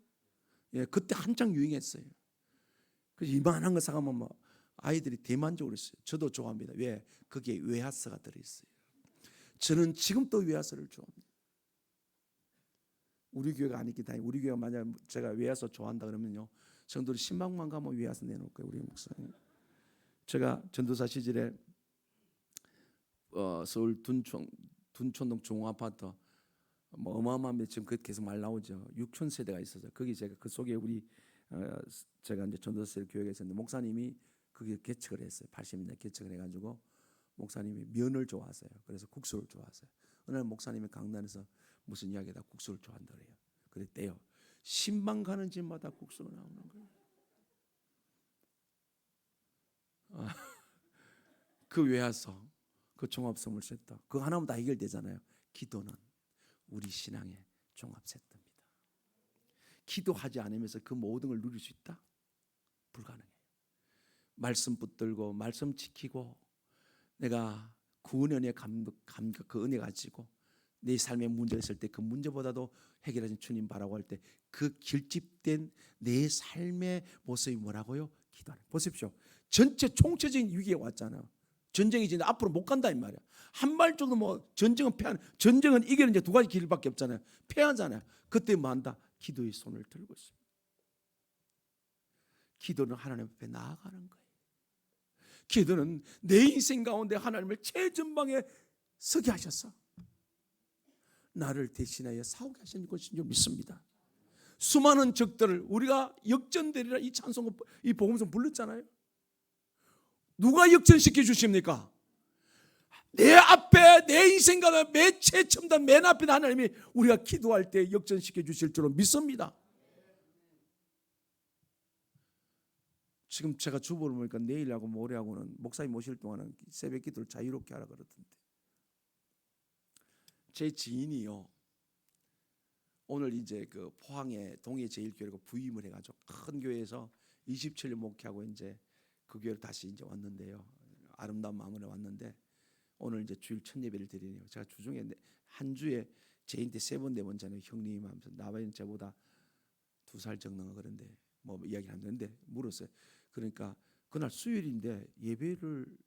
Speaker 3: 예, 그때 한창 유행했어요. 그래서 이만한 거 사가면 뭐 아이들이 대만족으로 했어요. 저도 좋아합니다. 왜? 그게 외화서가 들어있어요. 저는 지금도 외화서를 좋아합니다. 우리 교회가 아니기 때문에 우리 교회가 만약 제가 외화서 좋아한다 그러면요, 성도들 10만만 가면 외화서 내놓을 거예요. 우리 목사님. 제가 전도사 시절에 서울 둔촌동 중앙아파트 뭐 어마어마한데 지금 그 계속 말 나오죠. 6천 세대가 있어서 거기 제가 그 속에 우리 제가 이제 전도사 교회에 있었는데 목사님이 그게 개척을 했어요. 80년대 개척을 해가지고 목사님이 면을 좋아하세요. 그래서 국수를 좋아하세요. 어느 날 목사님이 강단에서 무슨 이야기다 국수를 좋아한다 그래요. 그랬대요. 10만 가는 집마다 국수가 나오는 거예요. 그 외화서, 그 종합 선물 세트, 그거 하나면 다 해결되잖아요. 기도는 우리 신앙의 종합 세트입니다. 기도하지 않으면서 그 모든 걸 누릴 수 있다? 불가능해요. 말씀 붙들고 말씀 지키고 내가 구원의 은혜 감격 그 은혜 가지고 내 삶에 문제가 있을 때 그 문제보다도 해결하신 주님 바라고 할 때 그 결집된 내 삶의 모습이 뭐라고요? 기도하는. 보십시오. 전체 총체적인 위기가 왔잖아요. 전쟁이 이제 앞으로 못 간다 이 말이야. 한 발 정도 뭐 전쟁은 이기는 이제 두 가지 길밖에 없잖아요. 패하잖아요. 그때 뭐 한다? 기도의 손을 들고 있어요. 기도는 하나님 앞에 나아가는 거예요. 기도는 내 인생 가운데 하나님을 최전방에 서게 하셨어. 나를 대신하여 싸우게 하시는 것인 줄 믿습니다. 수많은 적들을 우리가 역전되리라 이 찬송 이 복음성 불렀잖아요. 누가 역전시켜 주십니까? 내 앞에 내 인생 가운데 맨 최첨단 맨 앞에 하나님이 우리가 기도할 때 역전시켜 주실 줄로 믿습니다. 지금 제가 주보를 보니까 내일하고 모레하고는 목사님 모실 동안은 새벽 기도를 자유롭게 하라 그러던데, 제 지인이요 오늘 이제 그 포항의 동해 제일교회로 부임을 해가지고 큰 교회에서 27년 목회하고 이제 그 교회로 다시 이제 왔는데요. 아름다운 마음으로 왔는데 오늘 이제 주일 첫 예배를 드리네요. 제가 주중에 한 주에 제인데 3번 4번 전에 형님 하면서 나와는 저보다 2살 적는 거 그런데 뭐 이야기를 하는데 물었어요. 그러니까 그날 수요일인데 예배를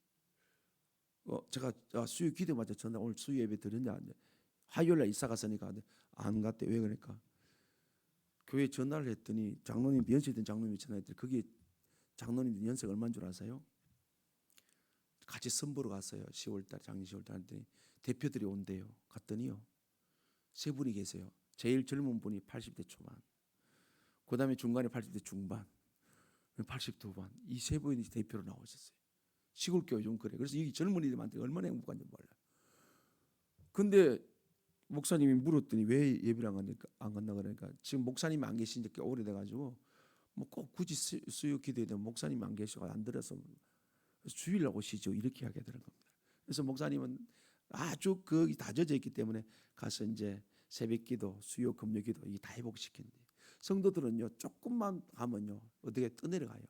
Speaker 3: 제가 수요 기도마저 전날 오늘 수요 예배 드렸냐, 화요일날 이사 갔으니까 안 갔대. 왜 그러니까 교회 전화를 했더니 장로님 연세된 장로님이 전화했더니 그게 장로님 연세가 얼마인 줄 아세요? 같이 선보러 갔어요. 10월달 작년 10월달 했더니 대표들이 온대요. 갔더니요 3분이 계세요. 제일 젊은 분이 80대 초반, 그 다음에 중간에 80대 중반, 82반, 이 3분이 대표로 나오셨어요. 시골 교회 좀 그래. 그래서 이 젊은이들한테 얼마나 행복한지 몰라요. 근데 목사님이 물었더니 왜 예배를 안 간다 그러니까 지금 목사님이 안 계신 지 꽤 오래돼가지고 뭐 꼭 굳이 수요 기도에 대한 목사님이 안 계셔서 안 들어서 주일날 오시죠 이렇게 하게 되는 겁니다. 그래서 목사님은 아주 거기 다 젖어 있기 때문에 가서 이제 새벽기도, 수요, 금요기도 이게 다 회복시킨대. 성도들은요 조금만 가면요 어떻게 떠내려가요.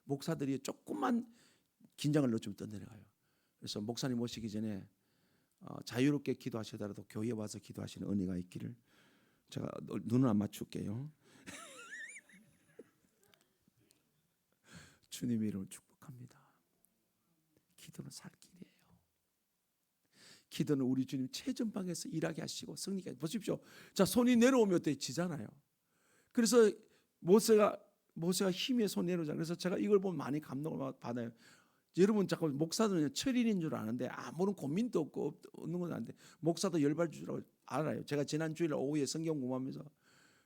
Speaker 3: 목사들이 조금만 긴장을 넣으면 떠내려가요. 그래서 목사님 오시기 전에 자유롭게 기도하시더라도 교회에 와서 기도하시는 은혜가 있기를 제가 눈을 안 맞출게요. 주님의 이름으로 축복합니다. 기도는 살 길이에요. 기도는 우리 주님 최전방에서 일하게 하시고 승리게 하시고. 보십시오. 자, 손이 내려오면 어때? 지잖아요. 그래서 모세가 힘에 손 내려오잖아요. 그래서 제가 이걸 보면 많이 감동을 받아요. 여러분 자꾸 목사들은 철인인 줄 아는데 아무런 고민도 없고 없는 건 아닌데 목사도 열발 줄 줄 알아요. 제가 지난 주일 오후에 성경 공부하면서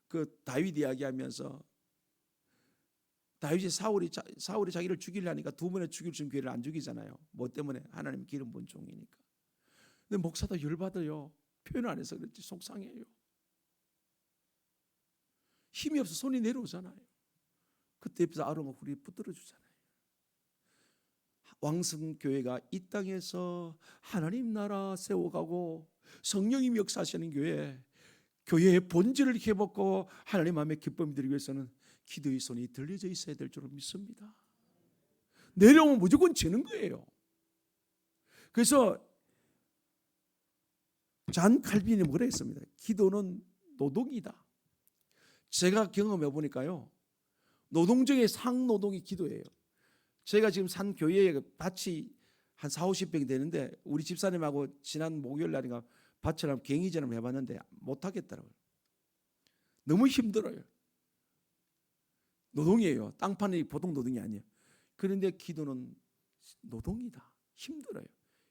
Speaker 3: 그 다윗 이야기하면서 다윗이 사울이 자기를 죽이려니까 2번에 죽일 준 기회를 안 죽이잖아요. 뭐 때문에? 하나님 기름 부은 종이니까. 근데 목사도 열받아요. 표현 안 해서 그렇지 속상해요. 힘이 없어 손이 내려오잖아요. 그때 옆에서 아론과 훌이 붙들어 주잖아요. 왕성교회가 이 땅에서 하나님 나라 세워가고 성령님 역사하시는 교회, 교회의 본질을 회복하고 하나님 마음의 기쁨 드리기 위해서는 기도의 손이 들려져 있어야 될 줄로 믿습니다. 내려오면 무조건 지는 거예요. 그래서 잔 칼빈이 뭐라 했습니다. 기도는 노동이다. 제가 경험해 보니까요, 노동 중에 상노동이 기도예요. 제가 지금 산 교회에 밭이 한 40-50평이 되는데 우리 집사님하고 지난 목요일 날인가 밭처럼 갱이전을 해봤는데 못하겠더라고요. 너무 힘들어요. 노동이에요. 땅 파는 보통 노동이 아니에요. 그런데 기도는 노동이다. 힘들어요.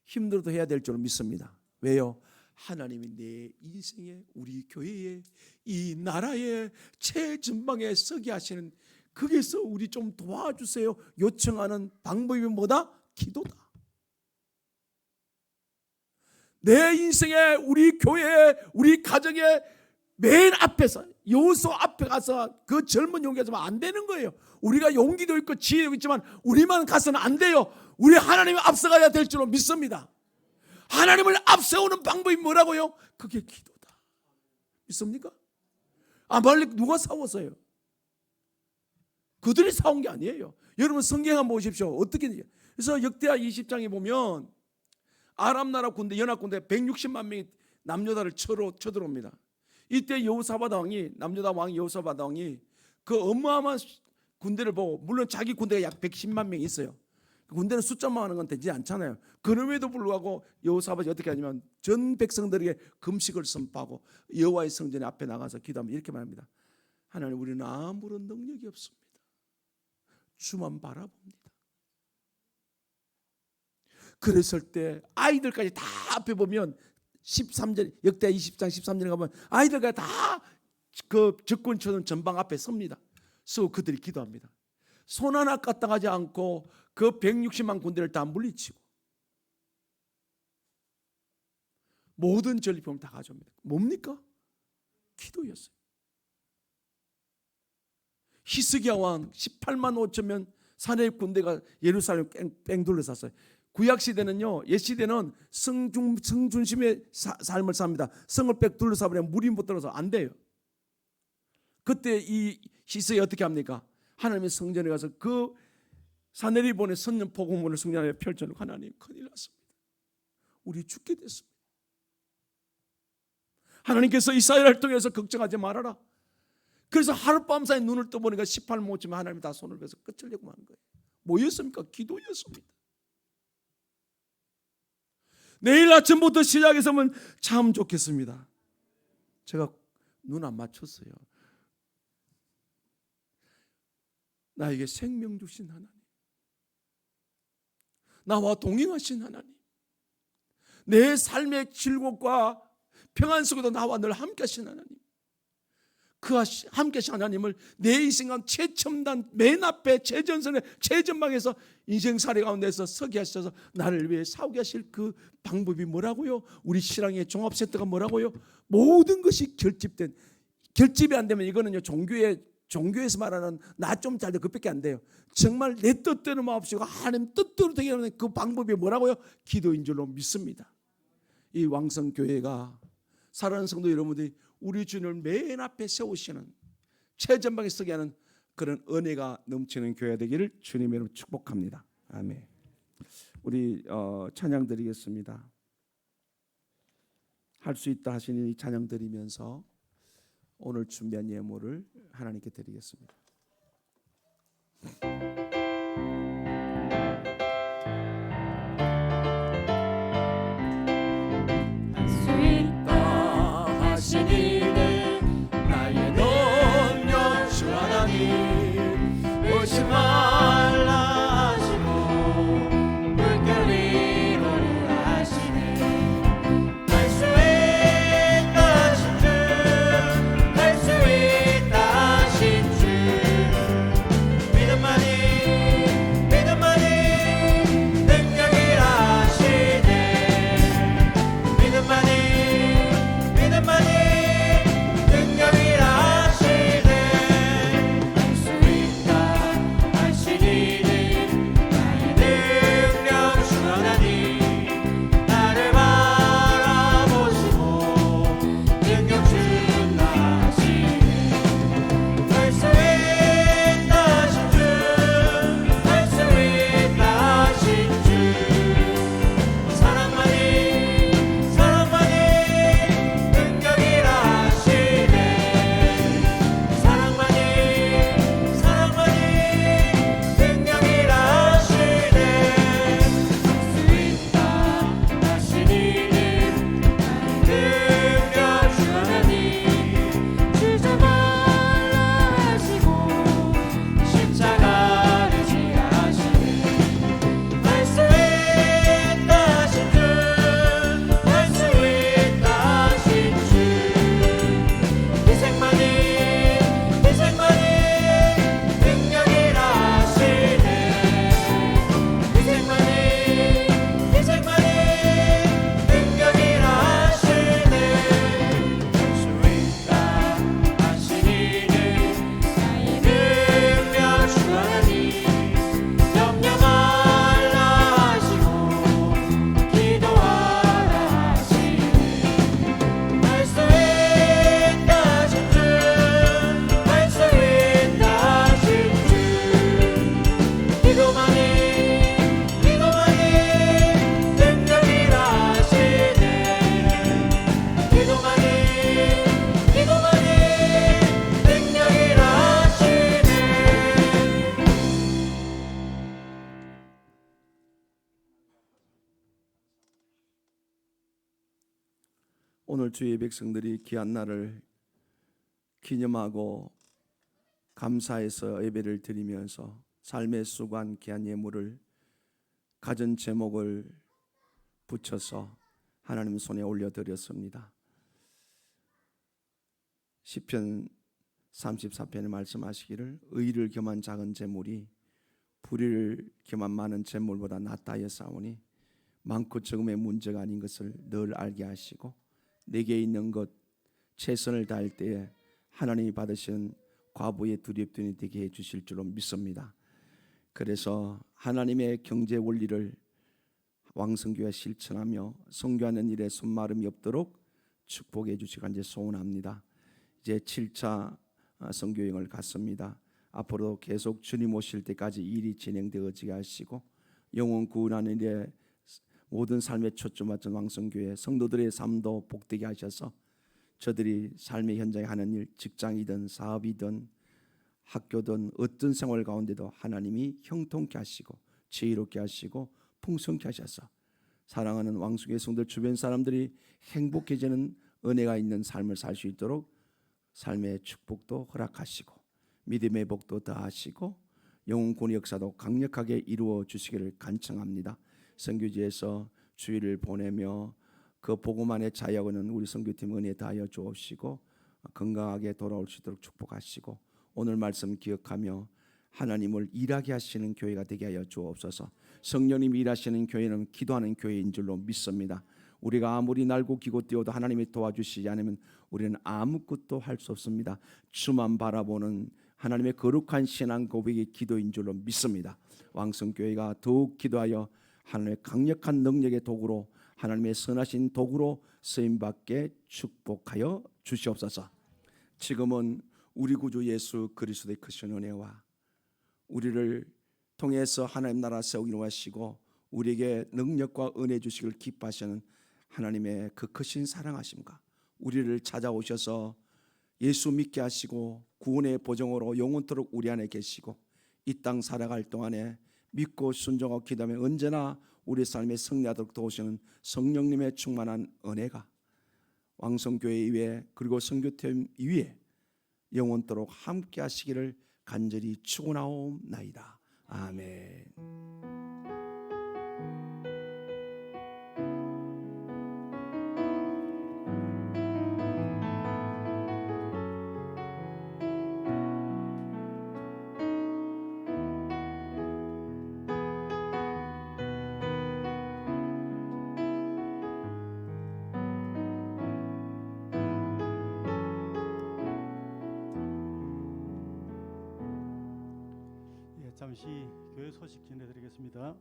Speaker 3: 힘들어도 해야 될 줄 믿습니다. 왜요? 하나님이 내 인생에, 우리 교회에, 이 나라의 최전방에 서게 하시는, 거기서 우리 좀 도와주세요 요청하는 방법이 뭐다? 기도다. 내 인생에, 우리 교회에, 우리 가정에 맨 앞에서, 여호수아 앞에 가서 그 젊은 용기가 안 되는 거예요. 우리가 용기도 있고 지혜도 있지만 우리만 가서는 안 돼요. 우리 하나님이 앞서가야 될 줄로 믿습니다. 하나님을 앞세우는 방법이 뭐라고요? 그게 기도다. 믿습니까? 아말렉 누가 싸웠어요? 그들이 싸운 게 아니에요. 여러분 성경 한번 보십시오. 어떻게 돼요? 그래서 역대하 20장에 보면 아람 나라 군대, 연합 군대 160만 명이 남유다를 쳐들어옵니다. 이때 여호사밧 왕이, 남유다 왕 여호사밧 왕이 그 어마어마한 군대를 보고, 물론 자기 군대가 약 110만 명이 있어요. 군대는 숫자만 하는 건 되지 않잖아요. 그럼에도 불구하고 여호사밧이 어떻게 하냐면 전 백성들에게 금식을 선포하고 여호와의 성전 앞에 나가서 기도하면 이렇게 말합니다. 하나님, 우리는 아무런 능력이 없습니다. 주만 바라봅니다. 그랬을 때 아이들까지 다 앞에 보면 13절, 역대 20장 13절에 가면 아이들까지 다 그 적군처럼 전방 앞에 섭니다. 서고 그들이 기도합니다. 손 하나 까딱하지 않고 그 160만 군대를 다 물리치고 모든 전리품을 다 가져옵니다. 뭡니까? 기도였어요. 히스기야 왕 18만 5천 명 사내 군대가 예루살렘 뺑 둘러쌌어요. 구약 시대는요, 옛 시대는 성 중심의 삶을 삽니다. 성을 빽 둘러싸버리면 물이 못 들어서 안 돼요. 그때 이 히스기야 어떻게 합니까? 하나님의 성전에 가서 그 사내리 보낸 선전 복음문을 성전 안에 펼쳐놓고, 하나님 큰일 났습니다. 우리 죽게 됐습니다. 하나님께서 이스라엘을 통해서 걱정하지 말아라. 그래서 하룻밤 사이 눈을 떠보니까 18만 5천 명 하나님이 다 손을 베서 끝을 내고 마는 거예요. 뭐였습니까? 기도였습니다. 내일 아침부터 시작했으면 참 좋겠습니다. 제가 눈 안 맞췄어요. 나에게 생명 주신 하나님, 나와 동행하신 하나님, 내 삶의 즐겁과 평안 속에도 나와 늘 함께 하신 하나님, 그 함께 하신 하나님을 내 인생한 최첨단 맨 앞에 최전선에 최전방에서 인생살이 가운데서 서게 하셔서 나를 위해 싸우게 하실 그 방법이 뭐라고요? 우리 신앙의 종합세트가 뭐라고요? 모든 것이 결집이 안 되면 이거는요, 종교에서 말하는 나 좀 잘돼 그밖에 안 돼요. 정말 내 뜻대로 마옵시고 하나님 뜻대로 되게 하는 그 방법이 뭐라고요? 기도인 줄로 믿습니다. 이 왕성교회가, 사랑하는 성도 여러분들이 우리 주님을 맨 앞에 세우시는, 최전방에 서게 하는 그런 은혜가 넘치는 교회 되기를 주님의 이름으로 축복합니다. 아멘. 우리 찬양 드리겠습니다. 할 수 있다 하시니 찬양 드리면서 오늘 준비한 예물을 하나님께 드리겠습니다.
Speaker 1: 할 수 있다 하시니 나의 능력 주 하나님, 오지 말라 하시고 물결 위로를 하시네. 할 수 있다 하신 주, 할 수 있다 하신 주, 믿음만이
Speaker 4: 오늘 주의 백성들이 귀한 날을 기념하고 감사해서 예배를 드리면서 삶의 수고한 귀한 예물을 가진 제목을 붙여서 하나님 손에 올려드렸습니다. 시편 34편에 말씀하시기를 의를 겸한 작은 재물이 불의를 겸한 많은 재물보다 낫다 하였사오니 많고 적음의 문제가 아닌 것을 늘 알게 하시고 내게 있는 것 최선을 다할 때에 하나님이 받으신 과부의 두렵돈이 되게 해 주실 줄로 믿습니다. 그래서 하나님의 경제 원리를 왕성교회 실천하며 선교하는 일에 손마름이 없도록 축복해 주시기 간절히 소원합니다. 이제 7차 선교여행을 갔습니다. 앞으로 계속 주님 오실 때까지 일이 진행되어지게 하시고 영혼 구원하는 일에 모든 삶에 초점 맞춘 왕성교회 성도들의 삶도 복되게 하셔서 저들이 삶의 현장에 하는 일, 직장이든 사업이든 학교든 어떤 생활 가운데도 하나님이 형통케 하시고 지혜롭게 하시고 풍성케 하셔서 사랑하는 왕성교회 성도 주변 사람들이 행복해지는 은혜가 있는 삶을 살 수 있도록 삶의 축복도 허락하시고 믿음의 복도 더하시고 영혼 구원의 역사도 강력하게 이루어 주시기를 간청합니다. 선교지에서 주일을 보내며 그 복음 안에 자유하고는 우리 선교팀 은혜 다하여 주옵시고 건강하게 돌아올 수 있도록 축복하시고 오늘 말씀 기억하며 하나님을 일하게 하시는 교회가 되게 하여 주옵소서. 성령님이 일하시는 교회는 기도하는 교회인 줄로 믿습니다. 우리가 아무리 날고 기고 뛰어도 하나님이 도와주시지 않으면 우리는 아무것도 할 수 없습니다. 주만 바라보는 하나님의 거룩한 신앙 고백이 기도인 줄로 믿습니다. 왕성교회가 더욱 기도하여 하나님의 강력한 능력의 도구로 하나님의 선하신 도구로 쓰임받게 축복하여 주시옵소서. 지금은 우리 구주 예수 그리스도의 크신 은혜와 우리를 통해서 하나님 나라 세우기로 하시고 우리에게 능력과 은혜 주시기를 기뻐하시는 하나님의 그 크신 사랑하심과 우리를 찾아오셔서 예수 믿게 하시고 구원의 보정으로 영원토록 우리 안에 계시고 이 땅 살아갈 동안에 믿고 순종하고 기도하며 언제나 우리 삶에 승리하도록 도우시는 성령님의 충만한 은혜가 왕성교회 위에 그리고 선교팀 위에 영원토록 함께 하시기를 간절히 축원하옵나이다. 아멘.
Speaker 5: 잠시 교회 소식 전해드리겠습니다.